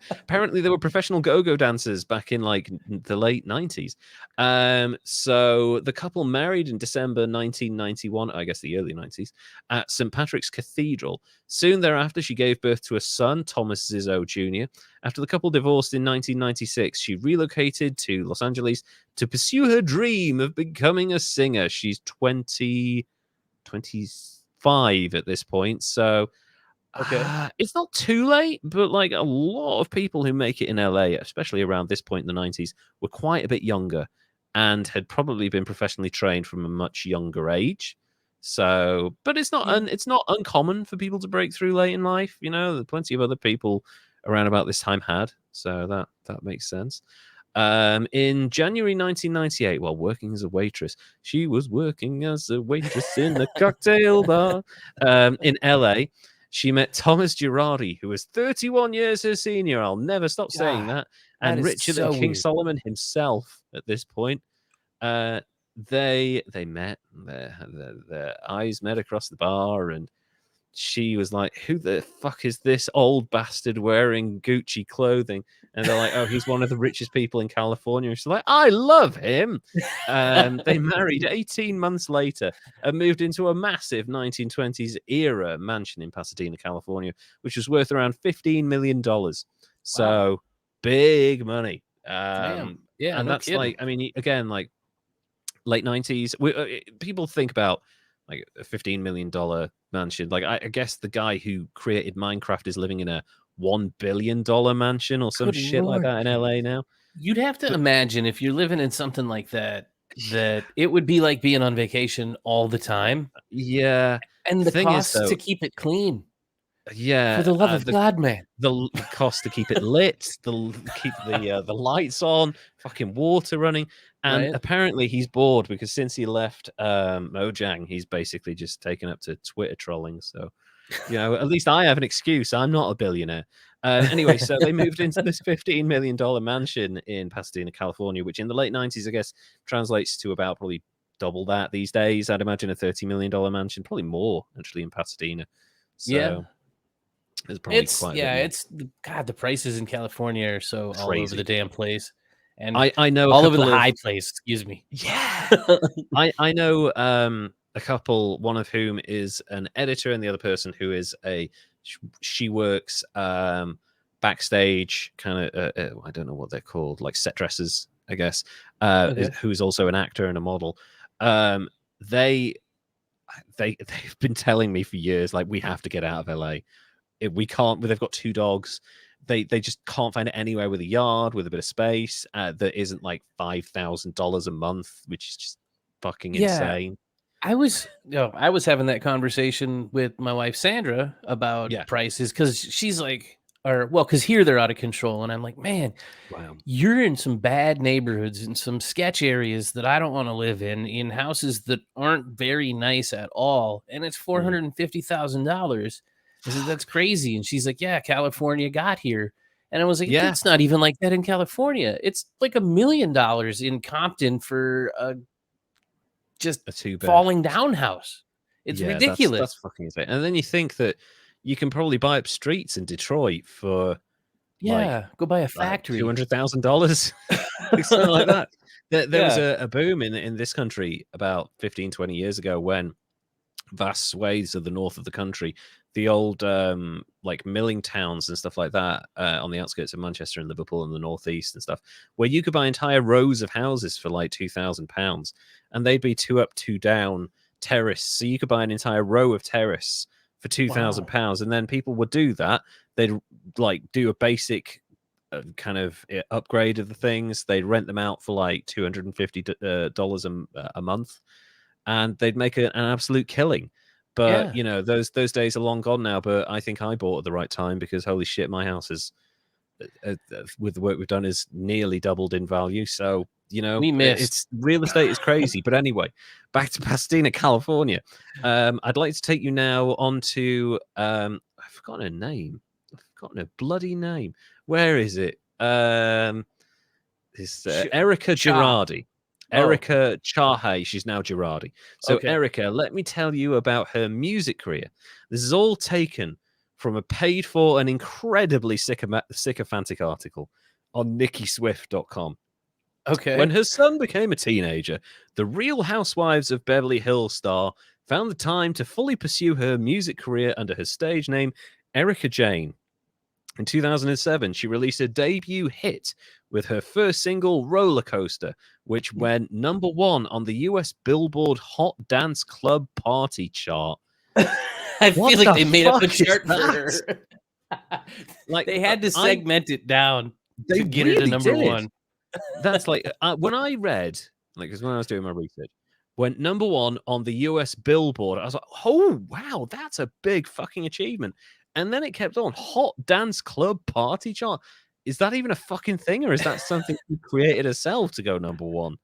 Apparently there were professional go-go dancers back in like the late 90s. So the couple married in December 1991, I guess the early 90s, at St. Patrick's Cathedral. Soon thereafter, she gave birth to a son, Thomas Zizzo Jr. After the couple divorced in 1996, she relocated to Los Angeles to pursue her dream of becoming a singer. She's 25 at this point, so Okay. it's not too late, but like a lot of people who make it in LA, especially around this point in the 90s, were quite a bit younger and had probably been professionally trained from a much younger age. So, but Yeah. it's not uncommon for people to break through late in life. There are plenty of other people around about this time had, so that makes sense. In January 1998, while working as a waitress, she was working as a waitress in a cocktail bar in LA. She met Thomas Girardi, who was 31 years her senior. I'll never stop saying God, that. that And is richer than so King weird. Solomon himself at this point. Uh, they met. Their eyes met across the bar, and she was like, "Who the fuck is this old bastard wearing Gucci clothing?" And they're like, "Oh, he's one of the richest people in California." And she's like, "I love him." They married 18 months later and moved into a massive 1920s era mansion in Pasadena, California, which was worth around $15 million. Wow. So big money. Damn. Yeah, And no that's kidding. like, I mean, again, like late 90s. People think about like a $15 million mansion. Like, I guess the guy who created Minecraft is living in a $1 billion mansion or some Good shit like lord. that in LA now. You'd have to But imagine if you're living in something like that, that it would be like being on vacation all the time, yeah, and the thing is costs to though, keep it clean. For yeah, the love of God, man. the cost to keep it lit, keep the lights on, fucking water running, and Right? apparently he's bored because since he left Mojang, he's basically just taken up to Twitter trolling. So at least I have an excuse. I'm not a billionaire. Anyway, so they moved into this $15 million mansion in Pasadena, California, which in the late 90s, I guess, translates to about probably double that these days. I'd imagine a $30 million mansion, probably more actually in Pasadena. Yeah. So there's probably quite a bit more. It's God, the prices in California are so all over the Crazy. damn place. And I know a all over the couple of high place, excuse me. yeah. I know a couple, one of whom is an editor, and the other person who is she works backstage, kind of I don't know what they're called, like set dressers, I guess. Okay. Who's also an actor and a model. Um, they they've been telling me for years, like, we have to get out of LA. We can't. They've got two dogs. They just can't find it anywhere with a yard with a bit of space that isn't like $5,000 a month, which is just fucking Yeah. insane. I was having that conversation with my wife Sandra about Yeah. prices because she's like, because here they're out of control, and I'm like, man, Wow. you're in some bad neighborhoods in some sketch areas that I don't want to live in houses that aren't very nice at all, and it's $450,000. I said that's Fuck. crazy, and she's like, yeah, California got here, and I was like, Yeah. it's not even like that in California. It's like $1 million in Compton for a just A two bed. falling down house. It's Yeah, that's ridiculous. fucking insane. And then you think that you can probably buy up streets in Detroit for like Yeah, go buy a factory. $200,000, like something like that. There was Yeah. a boom in this country about 15, 20 years ago when vast swathes of the north of the country, the old like milling towns and stuff like that on the outskirts of Manchester and Liverpool and the northeast and stuff, where you could buy entire rows of houses for like £2,000, and they'd be two up, two down terrace. So you could buy an entire row of terrace for £2,000, and then people would do that. They'd like do a basic kind of upgrade of the things. They'd rent them out for like $250 a month, and they'd make an absolute killing. But Yeah. those days are long gone now. But I think I bought at the right time, because holy shit, my house is with the work we've done is nearly doubled in value. So We missed. it's real estate is crazy. But anyway, back to Pasadena, California. I'd like to take you now on to I've forgotten her name. I've forgotten her bloody name. Where is it? It's Erika Girardi. Erika Chey. She's now Girardi. So Okay. Erika, let me tell you about her music career. This is all taken from a paid for and incredibly sycophantic article on NikkiSwift.com. Okay. When her son became a teenager, the Real Housewives of Beverly Hills star found the time to fully pursue her music career under her stage name, Erika Jane. In 2007, she released a debut hit with her first single, Roller Coaster, which went #1 on the US Billboard Hot Dance Club Party chart. I feel like they made up a chart for her. Like, they had to segment it down to get her to #1. That's like when I read, because when I was doing my research, went #1 on the US Billboard. I was like, oh wow, that's a big fucking achievement. And then it kept on Hot Dance Club Party chart. Is that even a fucking thing, or is that something she created herself to go #1?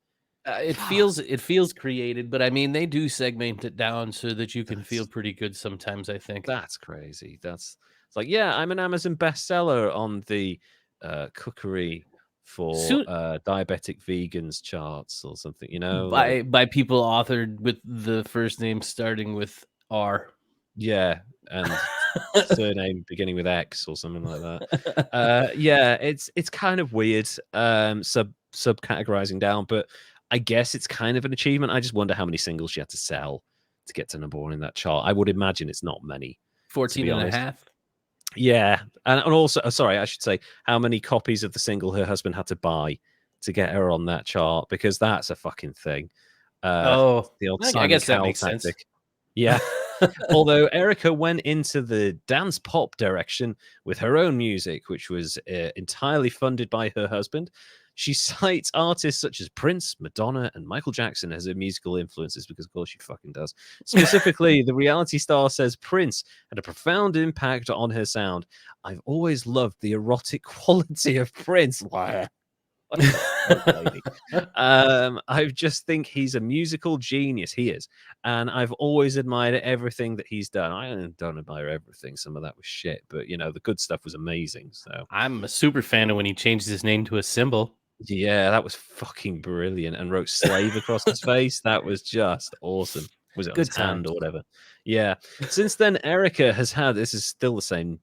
It feels created, but I mean they do segment it down so that you can feel pretty good sometimes. I think that's crazy. It's like, yeah, I'm an Amazon bestseller on the cookery for diabetic vegans charts or something, by people authored with the first name starting with R. Yeah, and surname beginning with X or something like that. Yeah, it's kind of weird, subcategorizing down, but I guess it's kind of an achievement. I just wonder how many singles she had to sell to get to #1 in that chart. I would imagine it's not many. 14 and a half. Yeah, and also, sorry, I should say how many copies of the single her husband had to buy to get her on that chart, because that's a fucking thing. The old I guess that Cowell makes sense. Yeah. Although Erika went into the dance pop direction with her own music, which was entirely funded by her husband. She cites artists such as Prince, Madonna, and Michael Jackson as her musical influences, because of course she fucking does. Specifically, the reality star says Prince had a profound impact on her sound. I've always loved the erotic quality of Prince. Wow. I just think he's a musical genius. He is, and I've always admired everything that he's done. I don't admire everything. Some of that was shit, but the good stuff was amazing. So I'm a super fan of when he changed his name to a symbol. Yeah, that was fucking brilliant, and wrote slave across his face. That was just awesome. Was it on his hand or whatever? Yeah. Since then, Erika has had, this is still the same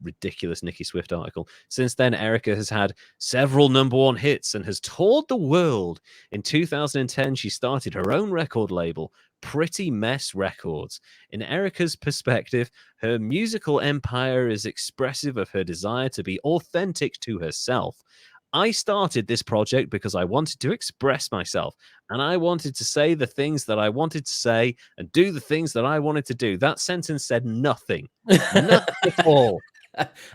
ridiculous Nikki Swift article. Since then, Erika has had several #1 hits and has toured the world. In 2010, she started her own record label, Pretty Mess Records. In Erika's perspective, her musical empire is expressive of her desire to be authentic to herself. I started this project because I wanted to express myself, and I wanted to say the things that I wanted to say and do the things that I wanted to do. That sentence said nothing. Nothing at all.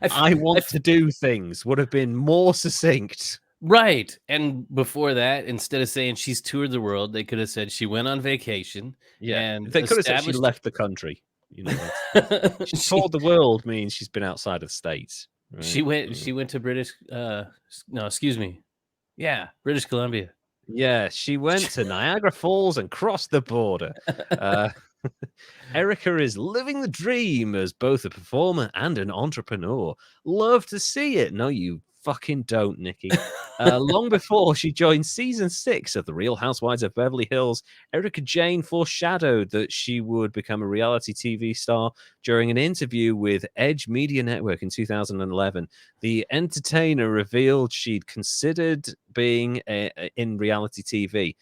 I want to do things would have been more succinct. Right. And before that, instead of saying she's toured the world, they could have said she went on vacation. Yeah. And They could have said she left the country. She toured the world means she's been outside of the States. Right? She went to British excuse me. Yeah, British Columbia. Yeah, she went to Niagara Falls and crossed the border. Erika is living the dream as both a performer and an entrepreneur. Love to see it. No, you fucking don't, Nikki. Long before she joined season 6 of The Real Housewives of Beverly Hills, Erika Jane foreshadowed that she would become a reality TV star during an interview with Edge Media Network in 2011. The entertainer revealed she'd considered being in reality TV.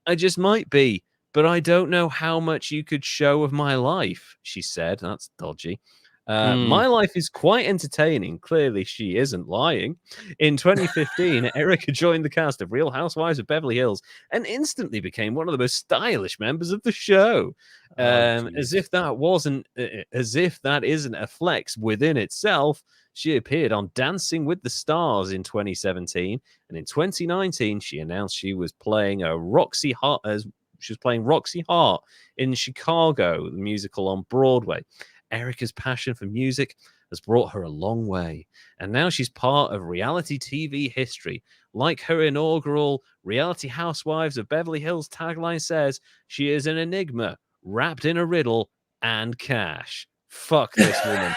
I just might be, but I don't know how much you could show of my life, she said. That's dodgy. My life is quite entertaining. Clearly, she isn't lying. In 2015, Erika joined the cast of Real Housewives of Beverly Hills and instantly became one of the most stylish members of the show. Oh, As geez. if that wasn't, as if that isn't a flex within itself, she appeared on Dancing with the Stars in 2017, and in 2019, she announced she was playing Roxy Hart as she was playing Roxy Hart in Chicago, the musical on Broadway. Erika's passion for music has brought her a long way, and now she's part of reality TV history. Like her inaugural Reality Housewives of Beverly Hills tagline says, she is an enigma wrapped in a riddle and cash. Fuck this woman.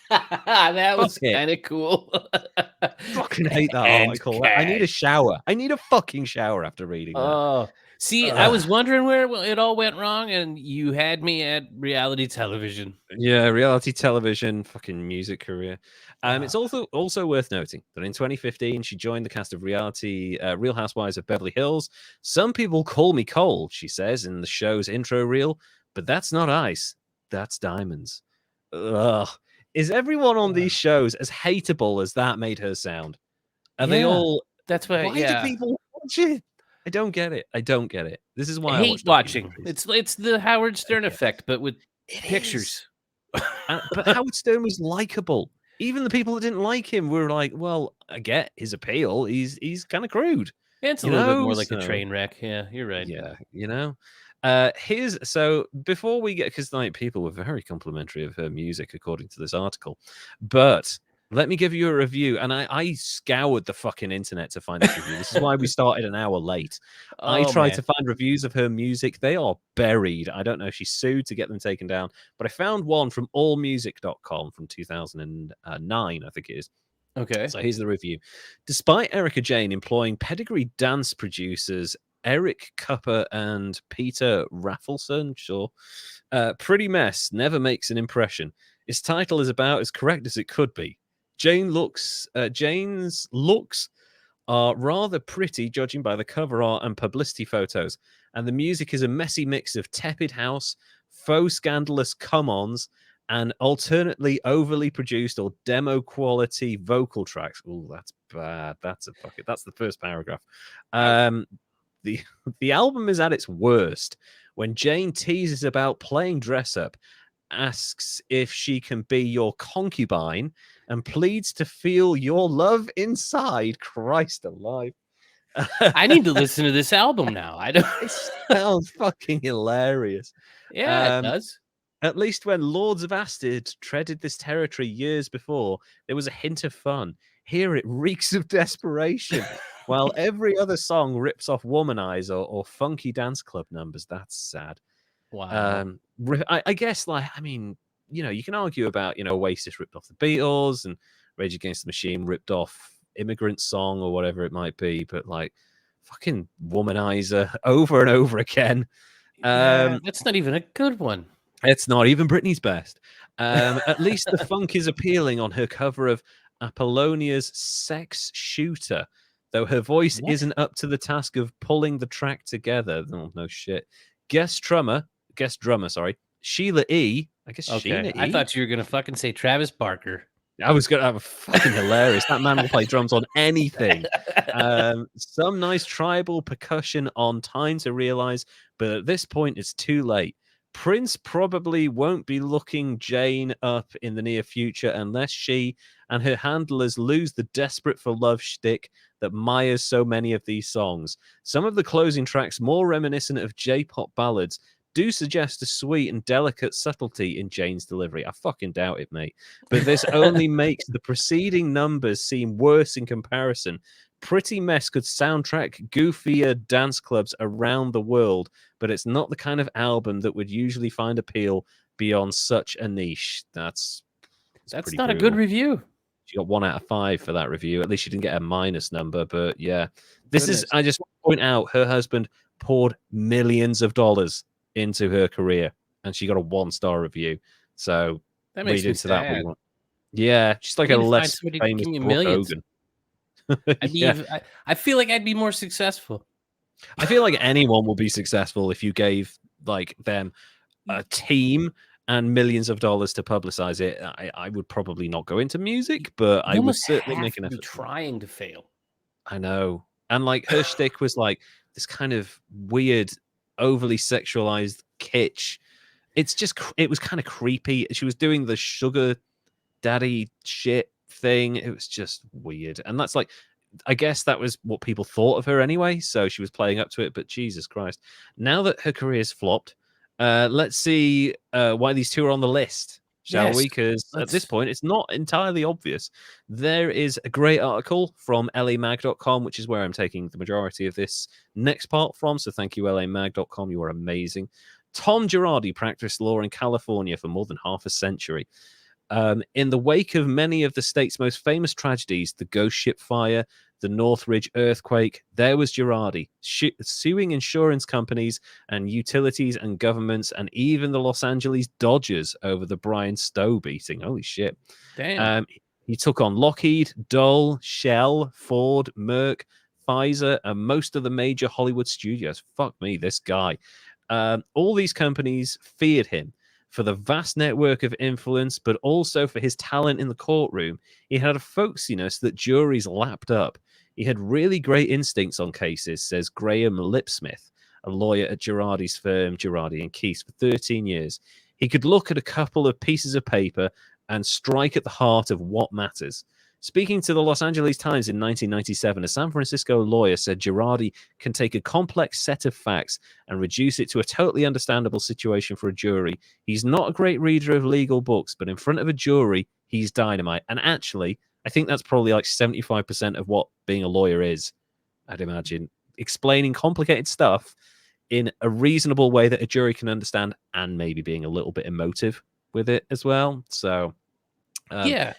That Fuck was it. kind of cool. Fucking hate that And article. I need a shower. I need a fucking shower after reading that. Oh, see, I was wondering where it all went wrong, and you had me at reality television. Yeah, reality television, fucking music career. It's also worth noting that in 2015 she joined the cast of Real Housewives of Beverly Hills. Some people call me cold, she says in the show's intro reel, but that's not ice, that's diamonds. Ugh. Is everyone on these shows as hateable as that made her sound? Are they all? That's why. Why do people watch it? I don't get it. I don't get it. This is why I watch hate watching. documentaries. It's the Howard Stern get it. effect, but with It pictures. is. But Howard Stern was likable. Even the people that didn't like him were like, "Well, I get his appeal. He's kind of crude." It's a You little bit know? more like a So, train wreck. Yeah, you're right. yeah, you know. Here's so before we get because like people were very complimentary of her music according to this article, but let me give you a review. And I scoured the fucking internet to find this review. This is why we started an hour late. I Oh, tried man. to find reviews of her music. They are buried. I don't know if she sued to get them taken down, but I found one from allmusic.com from 2009, I think it is. Okay. So here's the review. Despite Erika Jane employing pedigree dance producers Eric Cupper and Peter Raffleson, sure, Pretty Mess never makes an impression. Its title is about as correct as it could be. Jane's looks are rather pretty, judging by the cover art and publicity photos, and the music is a messy mix of tepid house, faux scandalous come-ons, and alternately overly produced or demo quality vocal tracks. Oh, that's bad. That's the first paragraph. The album is at its worst when Jane teases about playing dress up, asks if she can be your concubine, and pleads to feel your love inside. Christ alive. I need to listen to this album now. I don't. It sounds fucking hilarious. Yeah, it does. At least when Lords of Acid treaded this territory years before, there was a hint of fun. Here it reeks of desperation. While every other song rips off Womanizer or funky dance club numbers. That's sad. Wow. I guess, like, I mean, you know, you can argue about, you know, Oasis ripped off the Beatles and Rage Against the Machine ripped off Immigrant Song or whatever it might be, but like, fucking Womanizer over and over again. Yeah, that's not even a good one. It's not even Britney's best. At least the funk is appealing on her cover of Apollonia's Sex Shooter, though her voice isn't up to the task of pulling the track together. Oh, no shit. Guest drummer, sorry, Sheila E. I guess Sheila E. I thought you were gonna fucking say Travis Barker. I was gonna have fucking hilarious. That man will play drums on anything. Some nice tribal percussion on Time to Realize, but at this point it's too late. Prince probably won't be looking Jane up in the near future unless she and her handlers lose the desperate for love shtick that mires so many of these songs. Some of the closing tracks, more reminiscent of J-pop ballads, do suggest a sweet and delicate subtlety in Jane's delivery. I fucking doubt it, mate. But this only makes the preceding numbers seem worse in comparison. Pretty Mess could soundtrack goofier dance clubs around the world, but it's not the kind of album that would usually find appeal beyond such a niche. That's That's pretty not a brutal. good review. She got 1 out of 5 for that review. At least she didn't get a minus number, but yeah. I just want to point out her husband poured millions of dollars into her career and she got a 1-star review. So That makes read me into that what sad. you want. Yeah, she's like I a need to find less somebody to famous give me Brooke millions. Hogan. I feel like I'd be more successful. I feel like anyone will be successful if you gave like them a team and millions of dollars to publicize it, I would probably not go into music, but I You would almost certainly have make an to be effort. trying to fail. I know. And like her shtick was like this kind of weird, overly sexualized kitsch. It's just, it was kind of creepy. She was doing the sugar daddy shit thing. It was just weird. And that's like, I guess that was what people thought of her anyway. So she was playing up to it. But Jesus Christ. Now that her career's flopped, let's see why these two are on the list, shall we? Yes, Because at this let's. point, it's not entirely obvious. There is a great article from lamag.com, which is where I'm taking the majority of this next part from. So thank you, lamag.com. You are amazing. Tom Girardi practiced law in California for more than half a century. In the wake of many of the state's most famous tragedies, the Ghost Ship fire, the Northridge earthquake, there was Girardi suing insurance companies and utilities and governments and even the Los Angeles Dodgers over the Brian Stowe beating. Holy shit. Damn. He took on Lockheed, Dole, Shell, Ford, Merck, Pfizer, and most of the major Hollywood studios. Fuck me, this guy. All these companies feared him for the vast network of influence, but also for his talent in the courtroom. He had a folksiness that juries lapped up. He had really great instincts on cases, says Graham Lipsmith, a lawyer at Girardi's firm, Girardi and Keese, for 13 years. He could look at a couple of pieces of paper and strike at the heart of what matters. Speaking to the Los Angeles Times in 1997, a San Francisco lawyer said Girardi can take a complex set of facts and reduce it to a totally understandable situation for a jury. He's not a great reader of legal books, but in front of a jury, he's dynamite. And actually, I think that's probably like 75% of what being a lawyer is, I'd imagine. Explaining complicated stuff in a reasonable way that a jury can understand and maybe being a little bit emotive with it as well. So, Yeah.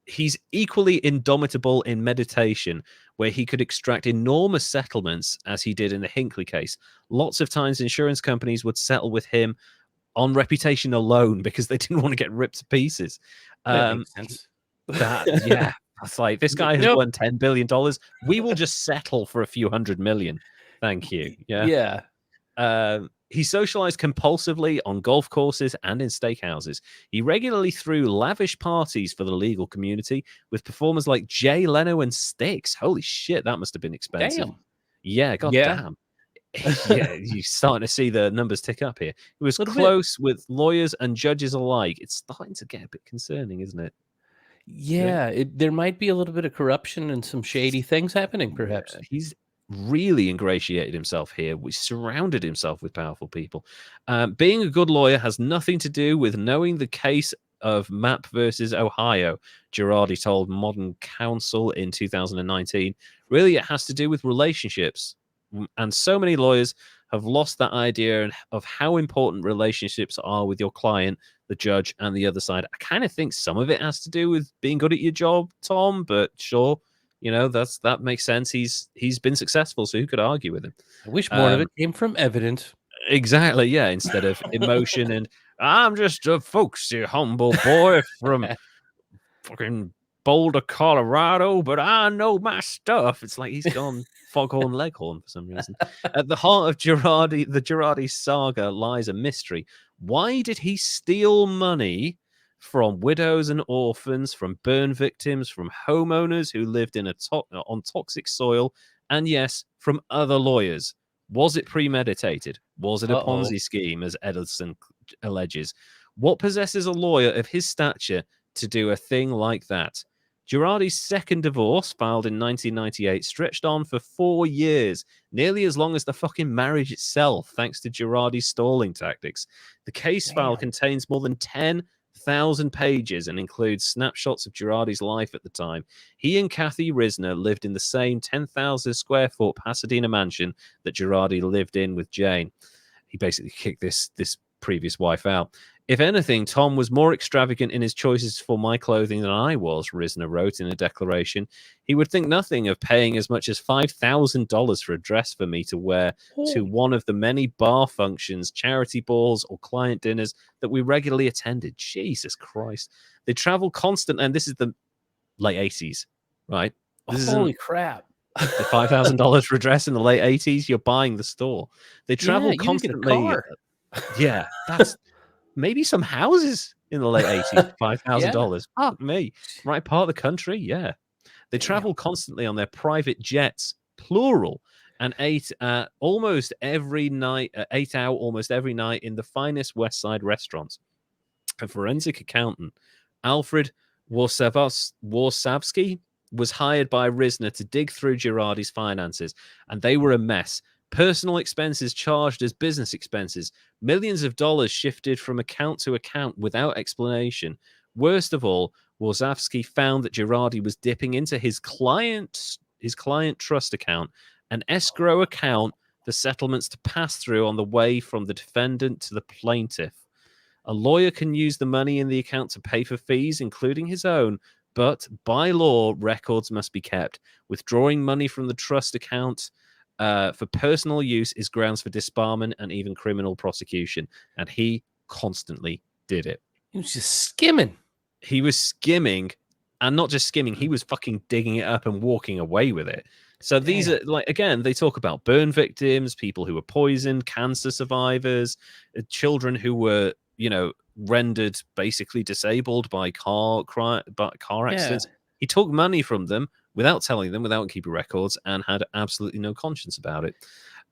he's equally indomitable in meditation, where he could extract enormous settlements, as he did in the Hinckley case. Lots of times, insurance companies would settle with him on reputation alone because they didn't want to get ripped to pieces. That makes sense. Yeah, it's like this guy has Nope. won $10 billion. We will just settle for a few hundred million. Thank you. Yeah. Yeah. He socialized compulsively on golf courses and in steakhouses. He regularly threw lavish parties for the legal community with performers like Jay Leno and Styx. Holy shit, that must have been expensive. Damn. Yeah, goddamn. Yeah, you're starting to see the numbers tick up here. He was close with lawyers and judges alike. It's starting to get a bit concerning, isn't it? Yeah, there might be a little bit of corruption and some shady things happening, perhaps. He's really ingratiated himself here. We surrounded himself with powerful people. Being a good lawyer has nothing to do with knowing the case of Mapp versus Ohio, Girardi told Modern Counsel in 2019. Really, it has to do with relationships. And so many lawyers have lost that idea of how important relationships are with your client, the judge, and the other side. I kind of think some of it has to do with being good at your job, Tom, but sure. You know, that makes sense. He's been successful, so who could argue with him? I wish more of it came from evidence. Exactly, yeah, instead of emotion and I'm just a folksy, humble boy from fucking Boulder, Colorado, but I know my stuff. It's like he's gone foghorn leghorn for some reason. At the heart of the Girardi saga lies a mystery. Why did he steal money from widows and orphans, from burn victims, from homeowners who lived in on toxic soil, and yes, from other lawyers? Was it premeditated? Was it a Ponzi scheme, as Edison alleges? What possesses a lawyer of his stature to do a thing like that? Girardi's second divorce, filed in 1998, stretched on for 4 years, nearly as long as the fucking marriage itself, thanks to Girardi's stalling tactics. The case file contains more than 10,000 pages and includes snapshots of Girardi's life at the time. He and Kathy Risner lived in the same 10,000 square foot Pasadena mansion that Girardi lived in with Jane. He basically kicked this previous wife out. If anything, Tom was more extravagant in his choices for my clothing than I was, Risner wrote in a declaration. He would think nothing of paying as much as $5,000 for a dress for me to wear to one of the many bar functions, charity balls, or client dinners that we regularly attended. Jesus Christ. They travel constantly, and this is the late 80s, right? Holy crap. The $5,000 for a dress in the late 80s, you're buying the store. They travel constantly. Get a car. Yeah, that's maybe some houses in the late 80s for $5,000. Fuck me. Right part of the country, yeah. They traveled constantly on their private jets, plural, and ate almost every night, ate out almost every night in the finest West Side restaurants. A forensic accountant, Alfred Warsawski, was hired by Risner to dig through Girardi's finances, and they were a mess. Personal expenses charged as business expenses, millions of dollars shifted from account to account without explanation. Worst of all, Warsawski found that Girardi was dipping into his client trust account, an escrow account for settlements to pass through on the way from the defendant to the plaintiff. A lawyer can use the money in the account to pay for fees, including his own, but by law, records must be kept. Withdrawing money from the trust account for personal use is grounds for disbarment and even criminal prosecution. And he constantly did it. He was just skimming. He was skimming, and not just skimming, he was fucking digging it up and walking away with it. So these are, like, again, they talk about burn victims, people who were poisoned, cancer survivors, children who were, rendered basically disabled by car accidents. He took money from them without telling them, without keeping records, and had absolutely no conscience about it.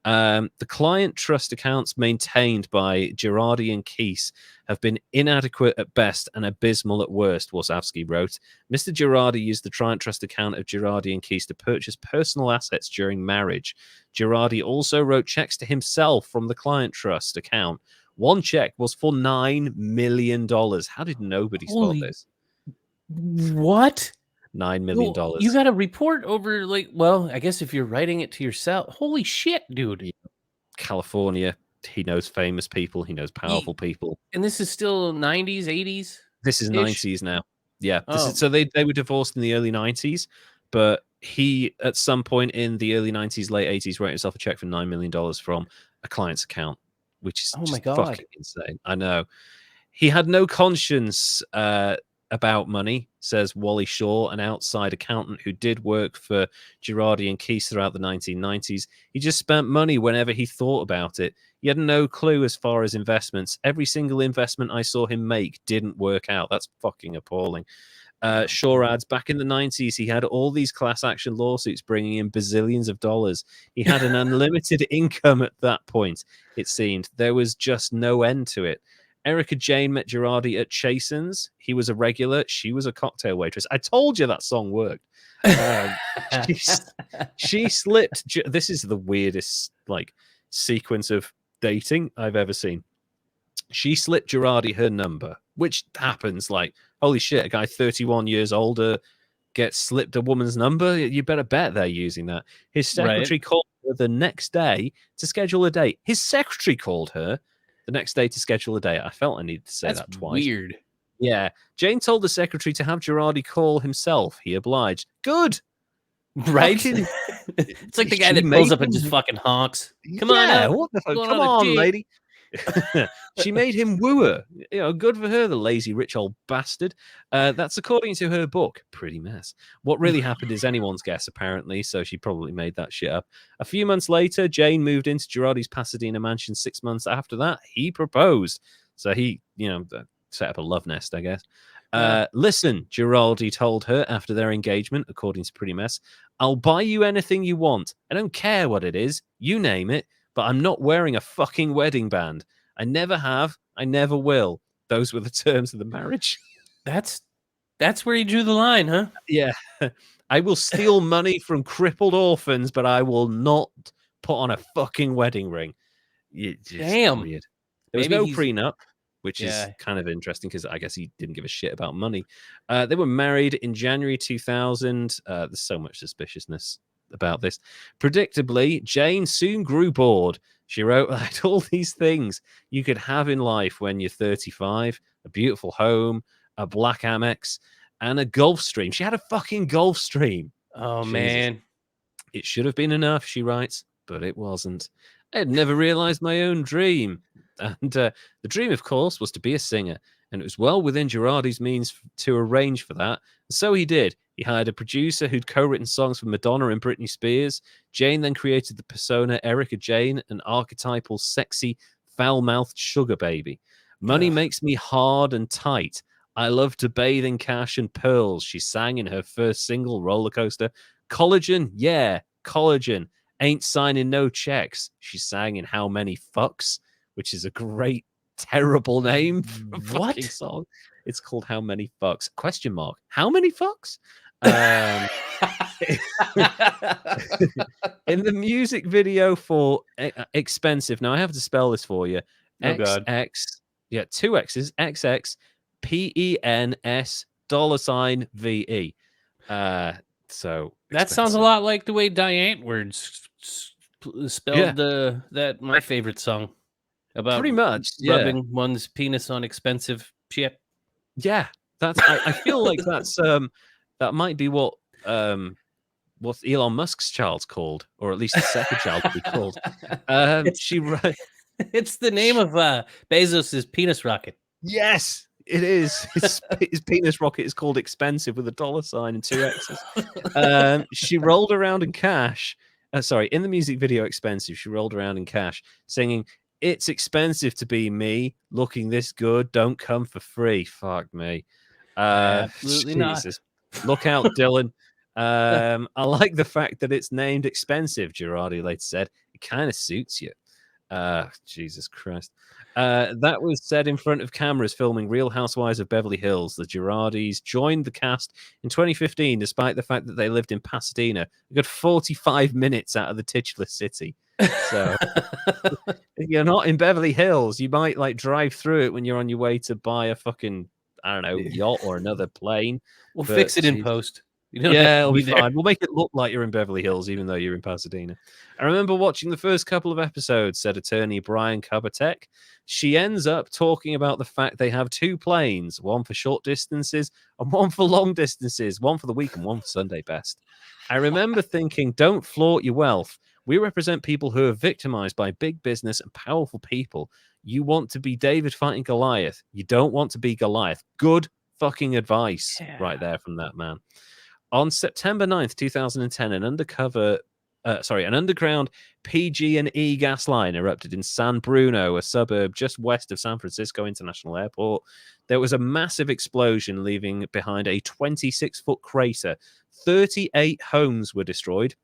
The client trust accounts maintained by Girardi and Keese have been inadequate at best and abysmal at worst, Warsawski wrote. Mr. Girardi used the client trust account of Girardi and Keese to purchase personal assets during marriage. Girardi also wrote checks to himself from the client trust account. One check was for $9 million. How did nobody spot this? What? $9 million. You got to report over, I guess if you're writing it to yourself. Holy shit, dude. Yeah. California. He knows famous people. He knows powerful people. And this is still 90s, 80s? This is 90s now. Yeah. Oh. So they were divorced in the early 90s, but he, at some point in the early 90s, late 80s, wrote himself a check for $9 million from a client's account, which is just fucking insane. I know. He had no conscience about money, says Wally Shaw, an outside accountant who did work for Girardi and Keese throughout the 1990s. He just spent money whenever he thought about it. He had no clue as far as investments. Every single investment I saw him make didn't work out. That's fucking appalling. Shaw adds, back in the 90s, he had all these class action lawsuits bringing in bazillions of dollars. He had an unlimited income at that point, it seemed. There was just no end to it. Erika Jane met Girardi at Chasen's. He was a regular. She was a cocktail waitress. I told you that song worked. She slipped. This is the weirdest sequence of dating I've ever seen. She slipped Girardi her number, which happens. Holy shit, a guy 31 years older gets slipped a woman's number. You better bet they're using that. His secretary called her the next day to schedule a date. His secretary called her the next day to schedule a date. I felt I needed to say that twice. Weird. Yeah. Jane told the secretary to have Girardi call himself. He obliged. Good. Right? It's like the guy that pulls up and just fucking honks. Come on. What the fuck? Come on, lady. She made him woo her. Good for her, the lazy rich old bastard. That's according to her book. Pretty mess. What really happened is anyone's guess, apparently, so she probably made that shit up. A few months later, Jane moved into Girardi's Pasadena mansion. 6 months after that, he proposed. So he, set up a love nest, I guess. Listen, Girardi told her after their engagement, according to Pretty Mess, I'll buy you anything you want. I don't care what it is. You name it. But I'm not wearing a fucking wedding band. I never have. I never will. Those were the terms of the marriage. That's where he drew the line, huh? Yeah. I will steal money from crippled orphans, but I will not put on a fucking wedding ring. Damn. Weird. There was no prenup, which is kind of interesting because I guess he didn't give a shit about money. They were married in January 2000. There's so much suspiciousness about this. Predictably, Jane soon grew bored. She wrote, I had all these things you could have in life when you're 35, a beautiful home, a black Amex, and a Gulfstream. She had a fucking Gulfstream. Oh, Jesus. Man. It should have been enough, she writes, but it wasn't. I had never realized my own dream. And the dream, of course, was to be a singer. And it was well within Girardi's means to arrange for that. And so he did. He hired a producer who'd co-written songs for Madonna and Britney Spears. Jane then created the persona Erika Jane, an archetypal, sexy, foul-mouthed sugar baby. Money Ugh. makes me hard and tight. I love to bathe in cash and pearls, she sang in her first single, Roller Coaster. Collagen, yeah, collagen. Ain't signing no checks, she sang in How Many Fucks, which is a great, terrible name for a fucking What? song. It's called How Many Fucks? Question mark. How many fucks? Um, in the music video for Expensive, now I have to spell this for you. Oh God. XX, yeah, two X's, XX, PENS $VE. So That sounds a expensive. lot like the way Diane words Yeah, spelled that my favorite song about pretty much. Yeah, rubbing one's penis on expensive shit. yeah. That's. I feel like that's that might be what Elon Musk's child's called, or at least the second child will be called. it's She wrote. it's the name of Bezos's penis rocket. Yes, it is. His penis rocket is called Expensive with a $sign and two X's. She rolled around in cash. Sorry, in the music video Expensive, she rolled around in cash, singing, "It's expensive to be me, looking this good. Don't come for free." Fuck me. Absolutely not. Jesus. Look out, Dylan. I like the fact that it's named Expensive, Girardi later said. It kind of suits you. Jesus Christ. That was said in front of cameras filming Real Housewives of Beverly Hills. The Girardis joined the cast in 2015, despite the fact that they lived in Pasadena, a good 45 minutes out of the titular city. So if you're not in Beverly Hills, you might like drive through it when you're on your way to buy a fucking, I don't know, yacht or another plane. We'll But fix it in geez. post. You don't have Yeah, to it'll be there. fine. We'll make it look like you're in Beverly Hills, even though you're in Pasadena. I remember watching the first couple of episodes, said attorney Brian Kubatek. She ends up talking about the fact they have two planes, one for short distances and one for long distances, one for the week and one for Sunday best. I remember thinking, don't flaunt your wealth. We represent people who are victimized by big business and powerful people. You want to be David fighting Goliath. You don't want to be Goliath. Good fucking advice right there from that man. On September 9th, 2010, an underground PG&E gas line erupted in San Bruno, a suburb just west of San Francisco International Airport. There was a massive explosion, leaving behind a 26-foot crater. 38 homes were destroyed,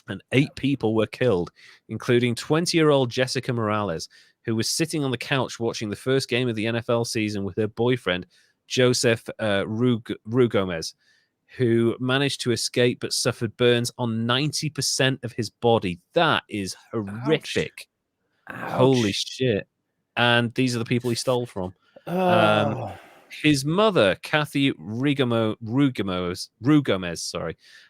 and 8 people were killed, including 20-year-old Jessica Morales, who was sitting on the couch watching the first game of the NFL season with her boyfriend, Joseph Rugomez, who managed to escape but suffered burns on 90% of his body. That is horrific. Ouch. Holy shit. And these are the people he stole from. Oh. His mother, Kathy Rugomez,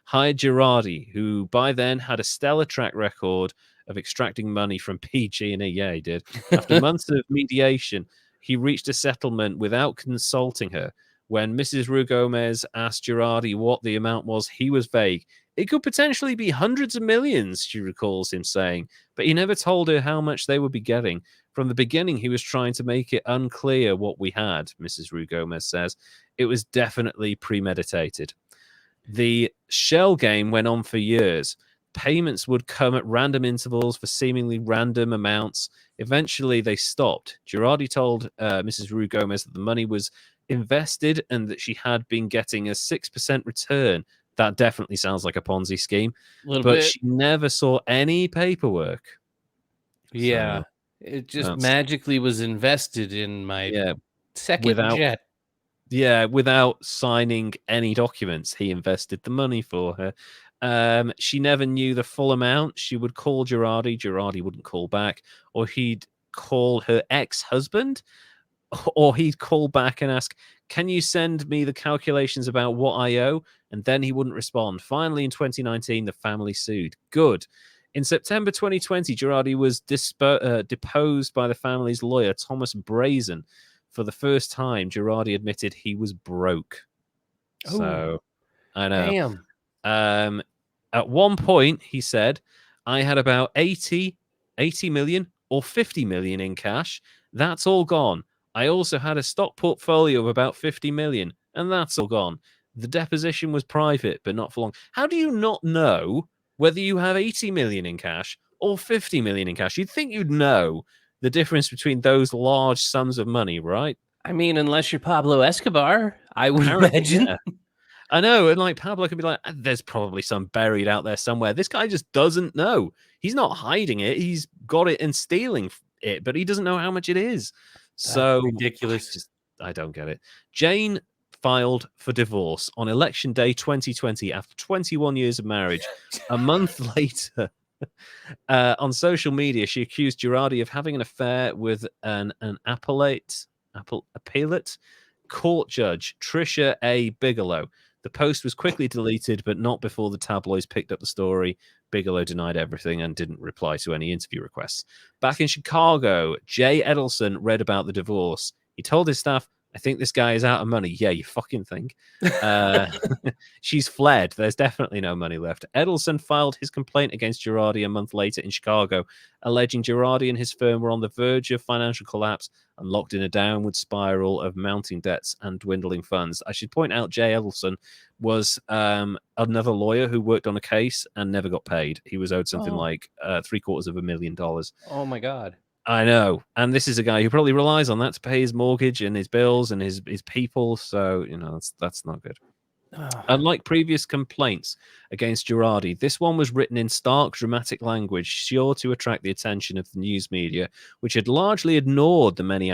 hired Girardi, who by then had a stellar track record of extracting money from PG&E. Yeah, he did. After months of mediation, he reached a settlement without consulting her. When Mrs. Rugomez asked Girardi what the amount was, he was vague. It could potentially be hundreds of millions, she recalls him saying, but he never told her how much they would be getting. From the beginning, he was trying to make it unclear what we had, Mrs. Rugomez says. It was definitely premeditated. The shell game went on for years. Payments would come at random intervals for seemingly random amounts. Eventually, they stopped. Girardi told Mrs. Rugomez that the money was invested and that she had been getting a 6% return. That definitely sounds like a Ponzi scheme. Little But bit. she never saw any paperwork. Yeah. So, It just magically was invested in my second jet. Yeah, without signing any documents, he invested the money for her. She never knew the full amount. She would call Girardi. Girardi wouldn't call back, or he'd call her ex-husband, or he'd call back and ask, "Can you send me the calculations about what I owe?" And then he wouldn't respond. Finally, in 2019, the family sued. Good. In September 2020, Girardi was deposed by the family's lawyer, Thomas Brazen. For the first time, Girardi admitted he was broke. So, I know. Damn. At one point, he said, I had about 80 million or 50 million in cash. That's all gone. I also had a stock portfolio of about 50 million, and that's all gone. The deposition was private, but not for long. How do you not know whether you have 80 million in cash or 50 million in cash? You'd think you'd know the difference between those large sums of money, right? I mean, unless you're Pablo Escobar, I would Apparently, imagine. yeah. I know, and like Pablo could be like, there's probably some buried out there somewhere. This guy just doesn't know. He's not hiding it. He's got it and stealing it, but he doesn't know how much it is. So ridiculous. I don't get it. Jane filed for divorce on election day 2020 after 21 years of marriage. A month later, on social media, she accused Girardi of having an affair with an appellate court judge, Trisha A. Bigelow. The post was quickly deleted, but not before the tabloids picked up the story. Bigelow denied everything and didn't reply to any interview requests. Back in Chicago, Jay Edelson read about the divorce. He told his staff, I think this guy is out of money. Yeah, you fucking think. She's fled. There's definitely no money left. Edelson filed his complaint against Girardi a month later in Chicago, alleging Girardi and his firm were on the verge of financial collapse and locked in a downward spiral of mounting debts and dwindling funds. I should point out Jay Edelson was another lawyer who worked on a case and never got paid. He was owed something like $750,000. Oh my God. I know. And this is a guy who probably relies on that to pay his mortgage and his bills and his people. So, you know, that's not good. Unlike previous complaints against Girardi, this one was written in stark, dramatic language, sure to attract the attention of the news media, which had largely ignored the many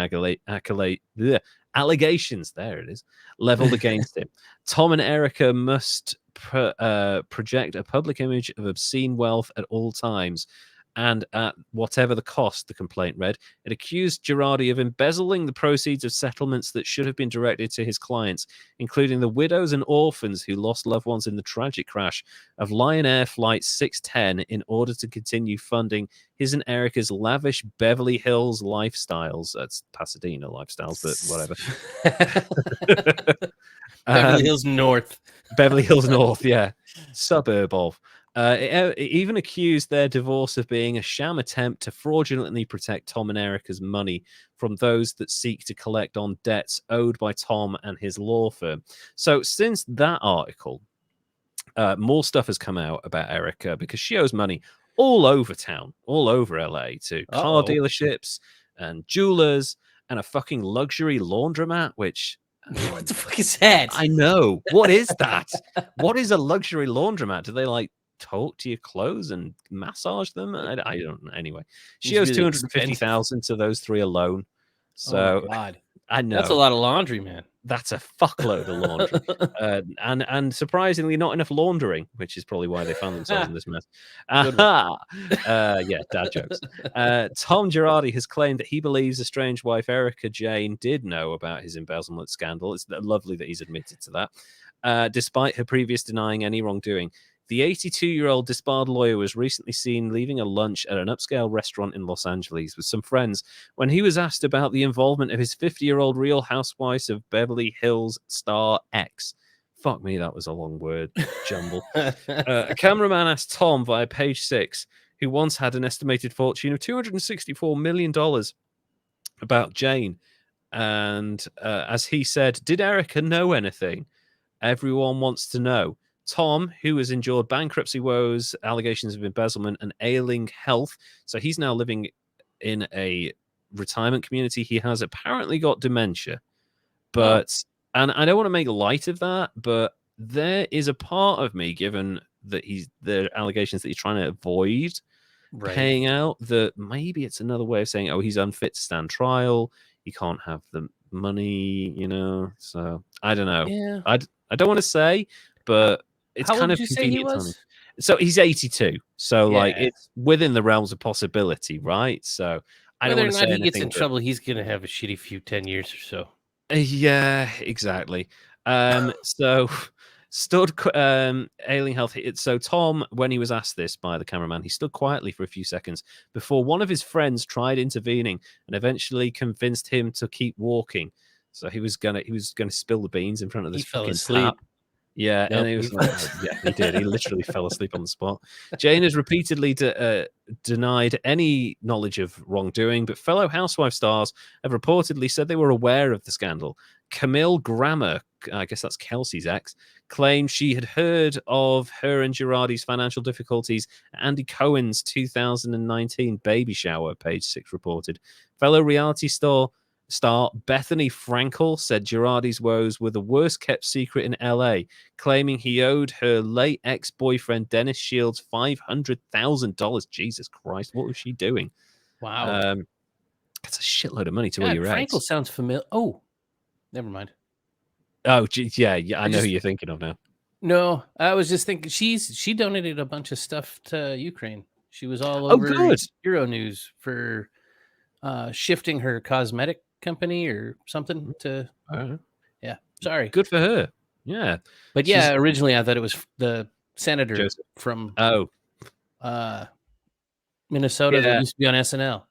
allegations, there it is, leveled against him. Tom and Erika must project a public image of obscene wealth at all times, and at whatever the cost, the complaint read. It accused Girardi of embezzling the proceeds of settlements that should have been directed to his clients, including the widows and orphans who lost loved ones in the tragic crash of Lion Air Flight 610 in order to continue funding his and Erika's lavish Beverly Hills lifestyles. That's Pasadena lifestyles, but whatever. Beverly Hills North. Beverly Hills North, yeah. Suburb of. It even accused their divorce of being a sham attempt to fraudulently protect Tom and Erika's money from those that seek to collect on debts owed by Tom and his law firm. So since that article, more stuff has come out about Erika because she owes money all over town, all over LA, to car dealerships and jewelers and a fucking luxury laundromat, which... What the fuck is that? I know. What is that? What is a luxury laundromat? Do they like talk to your clothes and massage them? I don't know. Anyway, she owes really $250,000 to those three alone. So oh God. I know That's a lot of laundry, man. That's a fuckload of laundry, and surprisingly not enough laundering, which is probably why they found themselves in this mess. Yeah, dad jokes. Tom Girardi has claimed that he believes estranged wife Erika Jane did know about his embezzlement scandal. It's lovely that he's admitted to that, despite her previous denying any wrongdoing. The 82-year-old disbarred lawyer was recently seen leaving a lunch at an upscale restaurant in Los Angeles with some friends when he was asked about the involvement of his 50-year-old Real Housewives of Beverly Hills star ex. Fuck me, that was a long word jumble. A cameraman asked Tom via Page 6, who once had an estimated fortune of $264 million, about Jane. And as he said, did Erika know anything? Everyone wants to know. Tom, who has endured bankruptcy woes, allegations of embezzlement, and ailing health, so he's now living in a retirement community. He has apparently got dementia, but and I don't want to make light of that, but there is a part of me, given that the allegations that he's trying to avoid paying out, that maybe it's another way of saying, oh, he's unfit to stand trial. He can't have the money, you know. So I don't know. Yeah. I don't want to say, but it's How kind old of did you say he convenient was? timing. So he's 82. So like Yeah. it's within the realms of possibility, right? So I don't Whether or want to say not he gets in anything. trouble, he's gonna have a shitty few 10 years or so. Yeah, exactly. So stood ailing health. So Tom, when he was asked this by the cameraman, he stood quietly for a few seconds before one of his friends tried intervening and eventually convinced him to keep walking. So he was gonna spill the beans in front of this He fell fucking asleep. tap. Yeah, Nope, and he was like, yeah, he did. He literally fell asleep on the spot. Jane has repeatedly denied any knowledge of wrongdoing, but fellow Housewife stars have reportedly said they were aware of the scandal. Camille Grammer, I guess that's Kelsey's ex, claimed she had heard of her and Girardi's financial difficulties at Andy Cohen's 2019 baby shower, Page 6 reported. Fellow reality star Bethany Frankel said Girardi's woes were the worst kept secret in LA, claiming he owed her late ex-boyfriend Dennis Shields $500,000. Jesus Christ, what was she doing? Wow. That's a shitload of money to God, your Frankel ex. sounds familiar. Oh, never mind. Oh, yeah, I know who you're thinking of now. No, I was just thinking she donated a bunch of stuff to Ukraine. She was all over Euro News for shifting her cosmetic company or something to. Yeah, sorry. Good for her. Yeah, but yeah, originally I thought it was the senator Joseph. from Minnesota that used to be on SNL.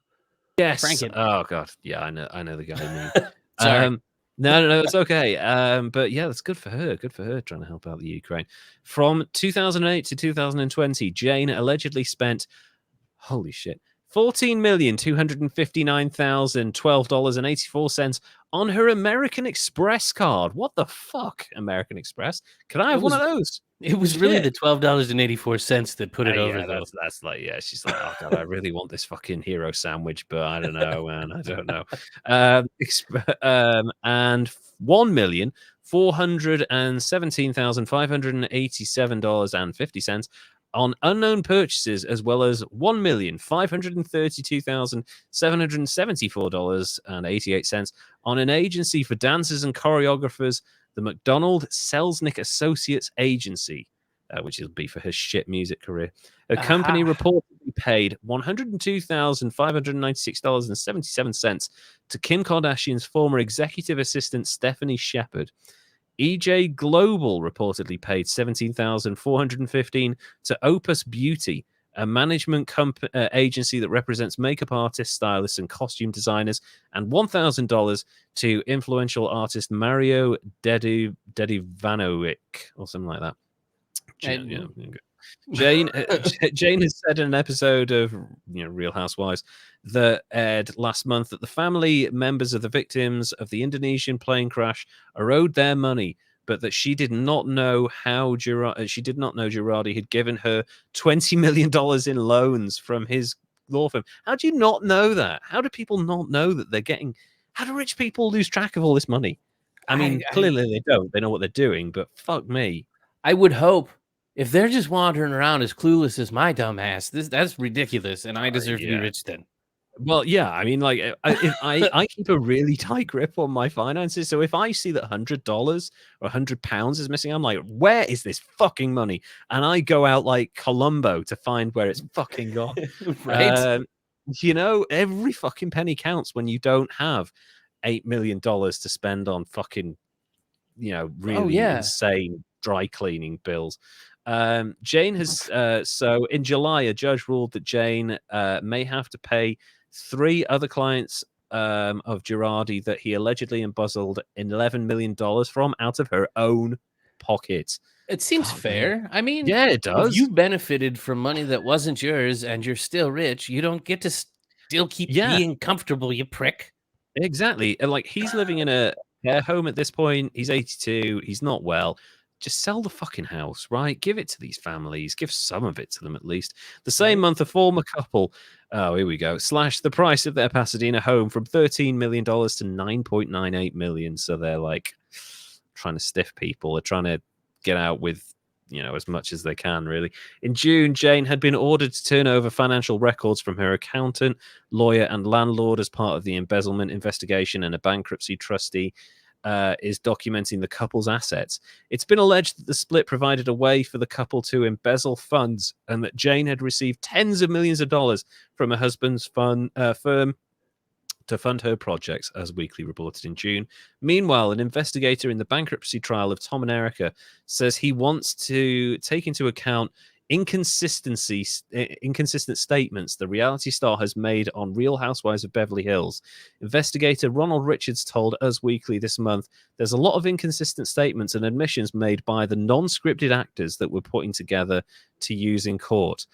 Yes. Franken. Oh god. Yeah, I know the guy you mean. Sorry. No, it's okay. But yeah, that's good for her. Good for her trying to help out the Ukraine. From 2008 to 2020, Jane allegedly spent, holy shit, $14,259,012.84 on her American Express card. What the fuck, American Express? Can I have one of those? It was really the $12.84 that put it over. Yeah, that's like, yeah, she's like, oh god, I really want this fucking hero sandwich, but I don't know, man, I don't know. And $1,417,587.50 on unknown purchases, as well as $1,532,774.88 on an agency for dancers and choreographers, the McDonald Selznick Associates Agency, which will be for her shit music career. A company reportedly paid $102,596.77 to Kim Kardashian's former executive assistant, Stephanie Shepard. EJ Global reportedly paid $17,415 to Opus Beauty, a management agency that represents makeup artists, stylists, and costume designers, and $1,000 to influential artist Mario Dedivanovic, or something like that. Jane has said in an episode of Real Housewives that aired last month that the family members of the victims of the Indonesian plane crash are owed their money, but that she did not know how Girardi had given her $20 million in loans from his law firm. How do you not know that? How do people not know that they're getting? How do rich people lose track of all this money? I mean, clearly they don't. They know what they're doing, but fuck me. I would hope. If they're just wandering around as clueless as my dumb ass, that's ridiculous, and I deserve to be rich then. Well, yeah, I mean, like, I keep a really tight grip on my finances, so if I see that $100 or £100 is missing, I'm like, where is this fucking money? And I go out like Columbo to find where it's fucking gone. Right? Every fucking penny counts when you don't have $8 million to spend on fucking, really insane dry cleaning bills. Jane has so in July, a judge ruled that Jane may have to pay 3 other clients of Girardi that he allegedly embezzled $11 million from out of her own pocket. It seems fair. I mean, yeah, it does. If you benefited from money that wasn't yours and you're still rich, you don't get to still keep being comfortable, you prick. Exactly. And like, he's living in a care home at this point. He's 82. He's not well. Just sell the fucking house, right? Give it to these families. Give some of it to them at least. The same month, a former couple, here we go, slashed the price of their Pasadena home from $13 million to $9.98 million. So they're like trying to stiff people. They're trying to get out with, as much as they can, really. In June, Jane had been ordered to turn over financial records from her accountant, lawyer, and landlord as part of the embezzlement investigation, and a bankruptcy trustee is documenting the couple's assets. It's been alleged that the split provided a way for the couple to embezzle funds, and that Jane had received tens of millions of dollars from her husband's firm to fund her projects, as Weekly reported in June. Meanwhile, an investigator in the bankruptcy trial of Tom and Erika says he wants to take into account inconsistent statements the reality star has made on Real Housewives of Beverly Hills. Investigator Ronald Richards told Us Weekly this month there's a lot of inconsistent statements and admissions made by the non-scripted actors that we're putting together to use in court.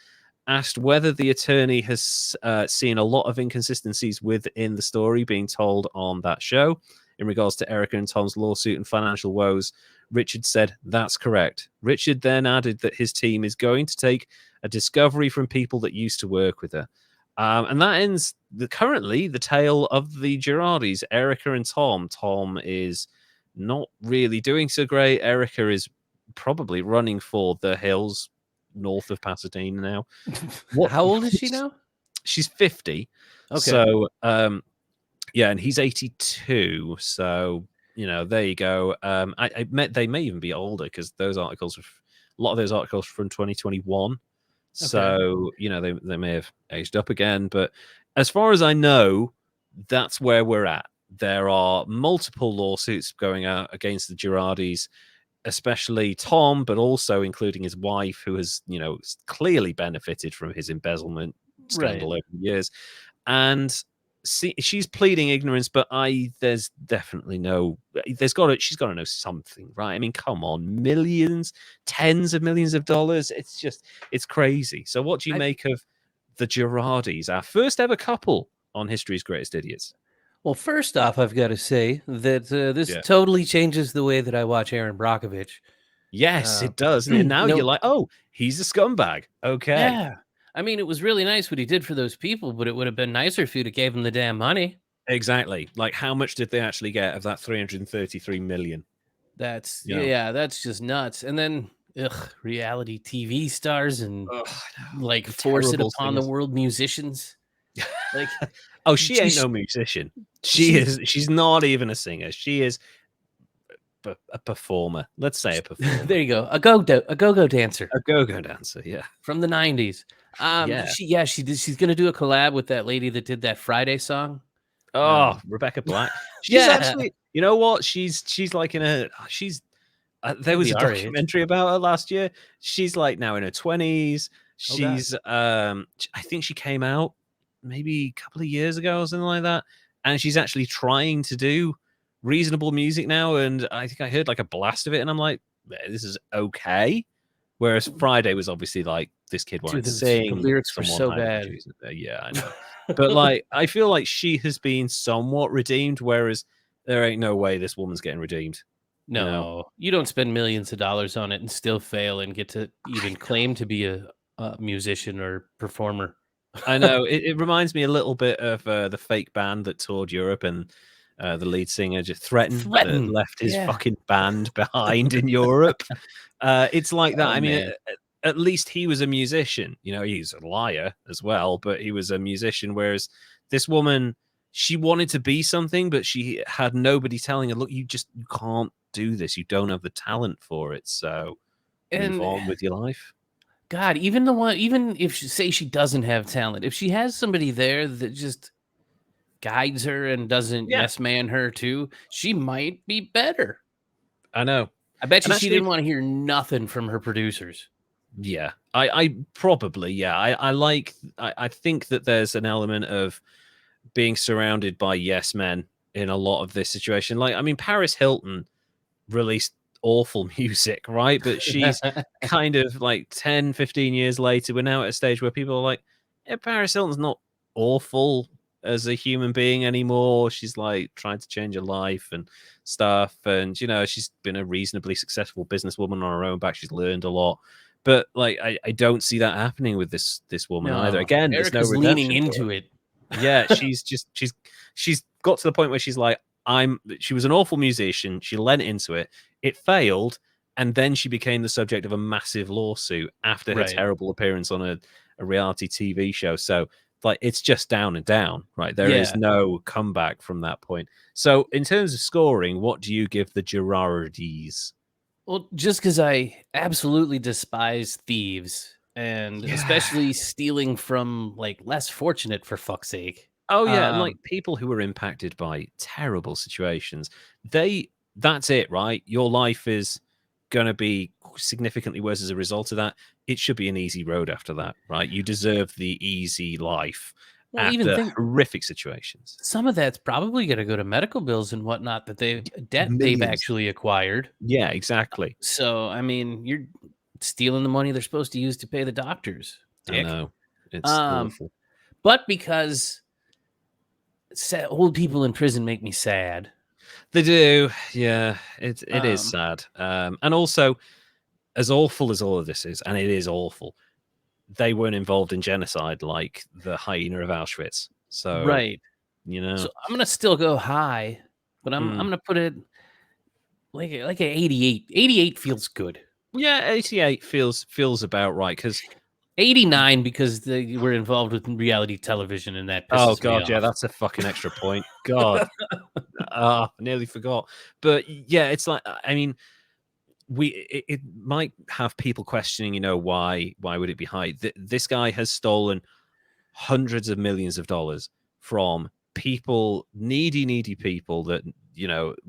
Asked whether the attorney has seen a lot of inconsistencies within the story being told on that show, in regards to Erika and Tom's lawsuit and financial woes. Richard said, "That's correct." Richard then added that his team is going to take a discovery from people that used to work with her. And that ends currently the tale of the Girardis, Erika and Tom. Tom is not really doing so great. Erika is probably running for the hills north of Pasadena now. How old is she now? She's 50. Okay. So, yeah, and he's 82. So, there you go. I met they may even be older because those articles, a lot of those articles are from 2021. So, they may have aged up again. But as far as I know, that's where we're at. There are multiple lawsuits going out against the Girardis, especially Tom, but also including his wife, who has, clearly benefited from his embezzlement scandal over the years. And she's pleading ignorance, but there's definitely she's got to know something, right? I mean, come on, millions, tens of millions of dollars. It's crazy. So what do you make of the Girardis, our first ever couple on History's Greatest Idiots? Well, first off, I've got to say that this totally changes the way that I watch Aaron Brockovich. Yes, it does. And now you're like, oh, he's a scumbag. Okay. Yeah. I mean, it was really nice what he did for those people, but it would have been nicer if you'd have gave him the damn money. Exactly. Like, how much did they actually get of that 333 million? That's that's just nuts. And then, reality TV stars and force it upon the world musicians. Like, oh, she ain't no musician. She's not even a singer. She is a performer. Let's say a performer. There you go. A go-go dancer. A go-go dancer, yeah. From the 90s. She's gonna do a collab with that lady that did that Friday song. Rebecca Black. She's actually, you know what? She's like there was a documentary about her last year. She's like now in her 20s. She's I think she came out maybe a couple of years ago or something like that. And she's actually trying to do reasonable music now. And I think I heard like a blast of it, and I'm like, this is okay. Whereas Friday was obviously like, this kid wanted to sing. The lyrics were so bad. Yeah, I know. But like, I feel like she has been somewhat redeemed, whereas there ain't no way this woman's getting redeemed. No, you don't spend millions of dollars on it and still fail and get to even claim to be a musician or performer. I know. It reminds me a little bit of the fake band that toured Europe, and the lead singer just threatened. Left his fucking band behind in Europe. It's like that. I mean, at least he was a musician. He's a liar as well, but he was a musician. Whereas this woman, she wanted to be something, but she had nobody telling her, look, you can't do this. You don't have the talent for it. So move on with your life. God, even if she doesn't have talent, if she has somebody there that just guides her and doesn't yes man her too, she might be better. I know. I bet you she didn't want to hear nothing from her producers. Yeah, I probably, I think that there's an element of being surrounded by yes men in a lot of this situation. Like, I mean, Paris Hilton released awful music, right? But she's kind of like 10, 15 years later, we're now at a stage where people are like, Paris Hilton's not awful as a human being anymore. She's like trying to change her life and stuff. And, she's been a reasonably successful businesswoman on her own back. She's learned a lot. But like, I don't see that happening with this woman either. Again, Erika's there's no leaning into it. Yeah, she's got to the point where she's like, she was an awful musician. She lent into it. It failed, and then she became the subject of a massive lawsuit after her terrible appearance on a reality TV show. So like, it's just down and down, right? There is no comeback from that point. So in terms of scoring, what do you give the Girardis? Well, just because I absolutely despise thieves, and especially stealing from like less fortunate, for fuck's sake. Oh yeah, and like people who are impacted by terrible situations, that's it, right? Your life is gonna be significantly worse as a result of that. It should be an easy road after that, right? You deserve the easy life after horrific situations. Some of that's probably gonna go to medical bills and whatnot that they've actually acquired. Yeah, exactly. So I mean, you're stealing the money they're supposed to use to pay the doctors. Dick. I know. It's awful. But because old people in prison make me sad. They do. Yeah, it is Um, sad. And also, as awful as all of this is, and it is awful, they weren't involved in genocide like the Hyena of Auschwitz. So, right. you know, So I'm gonna still go high, but I'm mm. gonna put it like an 88. 88 feels good. Yeah, 88 feels about right because 89 because they were involved with reality television and that oh pisses me god, yeah, off. that's a fucking extra point. God, I nearly forgot. But yeah, it's like I mean, it might have people questioning, why would it be high? This guy has stolen hundreds of millions of dollars from people, needy people that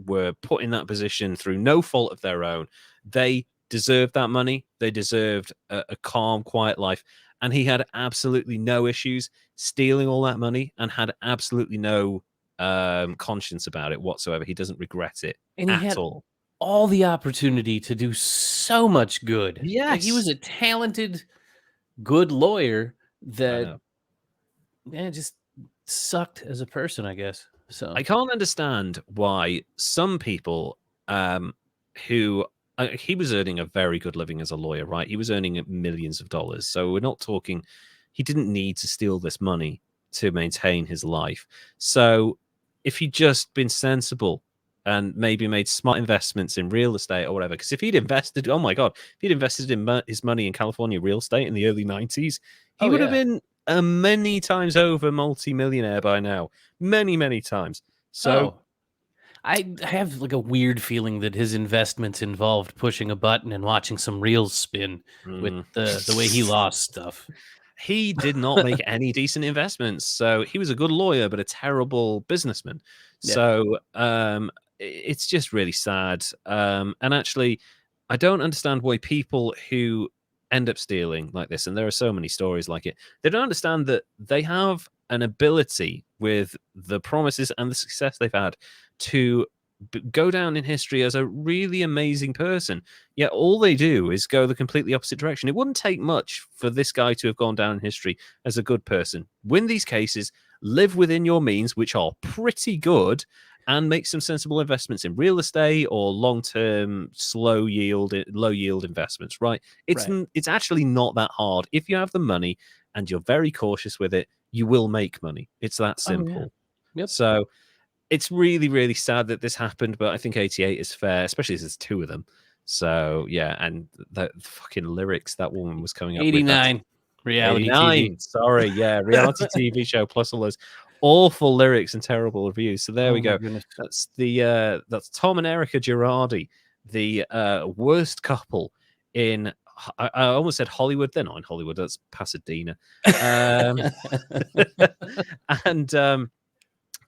were put in that position through no fault of their own. They deserved that money. They deserved a calm, quiet life. And he had absolutely no issues stealing all that money and had absolutely no conscience about it whatsoever. He doesn't regret it And he at had all. all the opportunity to do so much good. Like he was Yes, a talented, good lawyer I that know. just sucked as a person, I guess. I So can't understand why some people who he was earning a very good living as a lawyer, right? He was earning millions of dollars. So we're not talking, he didn't need to steal this money to maintain his life. So if he'd just been sensible and maybe made smart investments in real estate or whatever, because if he'd invested, oh my God, if he'd invested in his money in California real estate in the early 90s, he oh would have yeah. been a many times over multi-millionaire by now. Many times. So Oh, I have like a weird feeling that his investments involved pushing a button and watching some reels spin with mm, the way he lost stuff. he did not make any decent investments. So he was a good lawyer, but a terrible businessman. Yeah. So it's just really sad. And actually, I don't understand why people who end up stealing like this, and there are so many stories like it, they don't understand that they have an ability with the promises and the success they've had to go down in history as a really amazing person. Yet all they do is go the completely opposite direction. It wouldn't take much for this guy to have gone down in history as a good person. Win these cases, live within your means, which are pretty good, and make some sensible investments in real estate or long-term, low yield investments. Right? Right. It's actually not that hard if you have the money and you're very cautious with it. You will make money. It's that Oh yeah. simple. Yep. So it's really sad that this happened, but I think 88 is fair, especially as there's two of them. So yeah, and the fucking lyrics that woman was coming up with, that's 89 reality TV. 89. Sorry, yeah, reality TV show plus all those awful lyrics and terrible reviews. So there we Oh my go. goodness. That's Tom and Erika Girardi, the worst couple in I almost said Hollywood. They're not in Hollywood, that's Pasadena. Um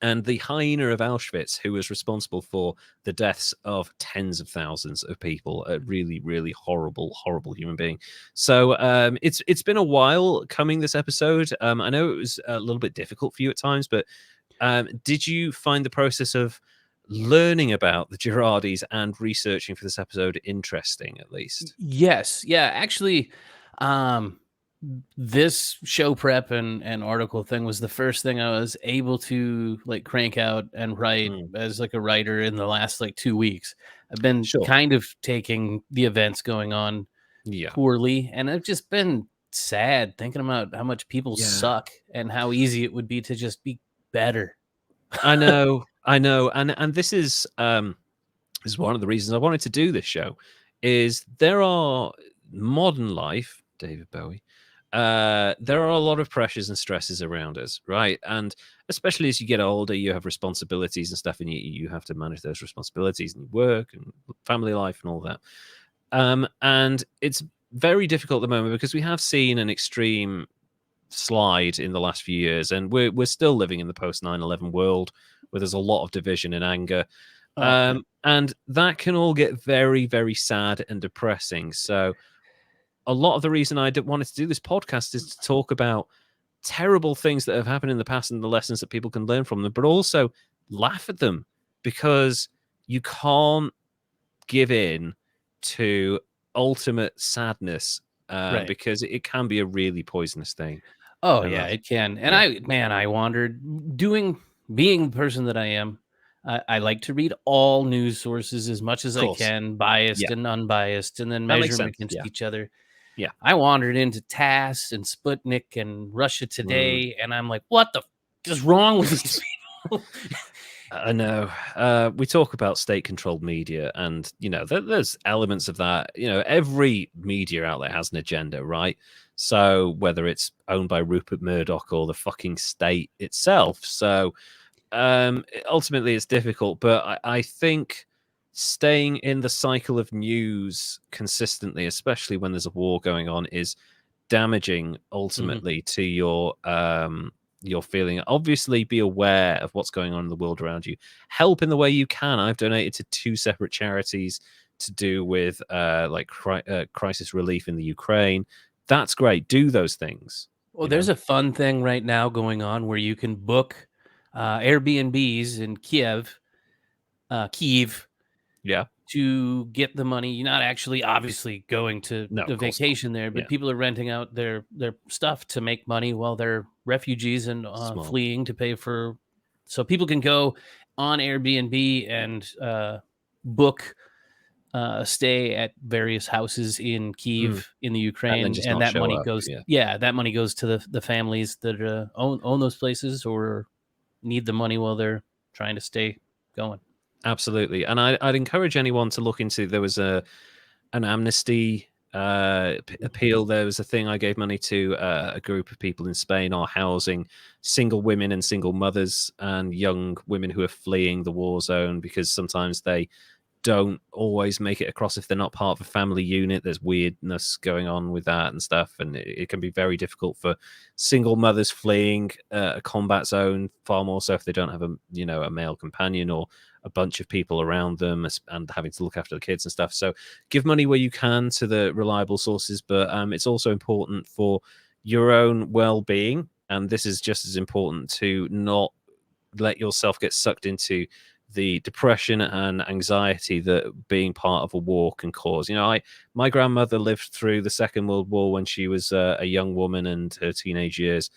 and the Hyena of Auschwitz, who was responsible for the deaths of tens of thousands of people, a really horrible human being. So it's been a while coming this episode. I know it was a little bit difficult for you at times, but did you find the process of learning about the Girardis and researching for this episode interesting, at least? Yes. Yeah. Actually, um, this show prep and article thing was the first thing I was able to like crank out and write Mm, as like a writer in the last like 2 weeks. I've been sure. kind of taking the events going on Yeah. poorly, and I've just been sad thinking about how much people Yeah. suck and how easy it would be to just be better. I know, and this is one of the reasons I wanted to do this show. Is there are modern life, David Bowie. There are a lot of pressures and stresses around us, right? And especially as you get older, you have responsibilities and stuff, and you have to manage those responsibilities and work and family life and all that. And it's very difficult at the moment because we have seen an extreme slide in the last few years, and we're still living in the post 9/11 world where there's a lot of division and anger, Oh yeah. and that can all get very sad and depressing. So a lot of the reason I wanted to do this podcast is to talk about terrible things that have happened in the past and the lessons that people can learn from them, but also laugh at them, because you can't give in to ultimate sadness, Right. because it can be a really poisonous thing. Oh And yeah, that's, it can. And yeah. I wandered being the person that I am. I like to read all news sources as much as Of I course. can, biased Yeah. and unbiased, and then That makes measure them sense. against Yeah. each other. Yeah. I wandered into TASS and Sputnik and Russia Mm. Today, and I'm like, what the is wrong with these people? I know. We talk about state-controlled media, and there's elements of that. Every media outlet has an agenda, right? So whether it's owned by Rupert Murdoch or the fucking state itself, so ultimately it's difficult. But I think staying in the cycle of news consistently, especially when there's a war going on, is damaging ultimately to your feeling. Obviously be aware of what's going on in the world around you. Help in the way you can. I've donated to 2 separate charities to do with crisis relief in the Ukraine. That's great. Do those things. Well, there's a fun thing right now going on where you can book Airbnbs in Kiev, Yeah. to get the money. You're not actually obviously going to No, the of course not. vacation there, but Yeah. people are renting out their stuff to make money while they're refugees and Smart. fleeing to pay for. So people can go on Airbnb and book a stay at various houses in Kyiv in the And Ukraine, then just and not that show money up. goes. Yeah. Yeah, that money goes to the families that own those places or need the money while they're trying to stay going. Absolutely. And I'd encourage anyone to look into. There was an amnesty appeal. There was a thing I gave money to. A group of people in Spain are housing single women and single mothers and young women who are fleeing the war zone, because sometimes they don't always make it across if they're not part of a family unit. There's weirdness going on with that and stuff, and it can be very difficult for single mothers fleeing a combat zone, far more so if they don't have a male companion or a bunch of people around them and having to look after the kids and stuff. So give money where you can to the reliable sources, but it's also important for your own well-being, and this is just as important, to not let yourself get sucked into the depression and anxiety that being part of a war can cause. My grandmother lived through the Second World War when she was a young woman and her teenage years,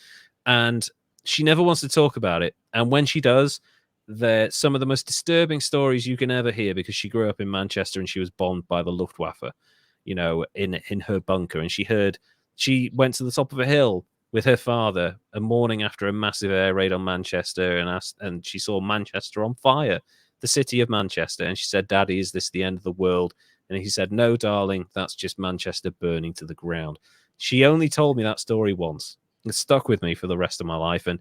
and she never wants to talk about it. And when she does, they're some of the most disturbing stories you can ever hear, because she grew up in Manchester and she was bombed by the Luftwaffe, in her bunker. And she went to the top of a hill with her father a morning after a massive air raid on Manchester, and she saw Manchester on fire, the city of Manchester. And she said, "Daddy, is this the end of the world?" And he said, "No, darling, that's just Manchester burning to the ground." She only told me that story once. It stuck with me for the rest of my life. And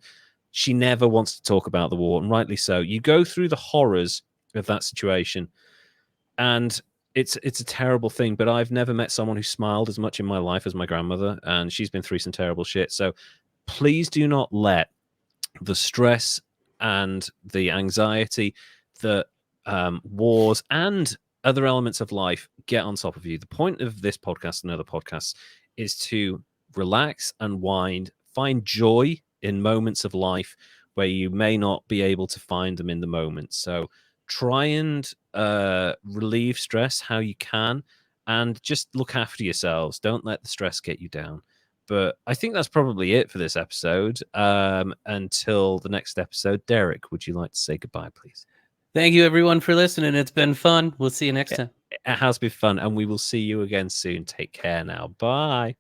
she never wants to talk about the war, and rightly so. You go through the horrors of that situation, and it's a terrible thing, but I've never met someone who smiled as much in my life as my grandmother, and she's been through some terrible shit. So please do not let the stress and the anxiety that wars and other elements of life get on top of you. The point of this podcast and other podcasts is to relax, unwind, find joy in moments of life where you may not be able to find them in the moment. So try and relieve stress how you can, and just look after yourselves. Don't let the stress get you down. But I think that's probably it for this episode. Until the next episode, Derek, would you like to say goodbye, please? Thank you, everyone, for listening. It's been fun. We'll see you next time. It has been fun, and we will see you again soon. Take care now. Bye.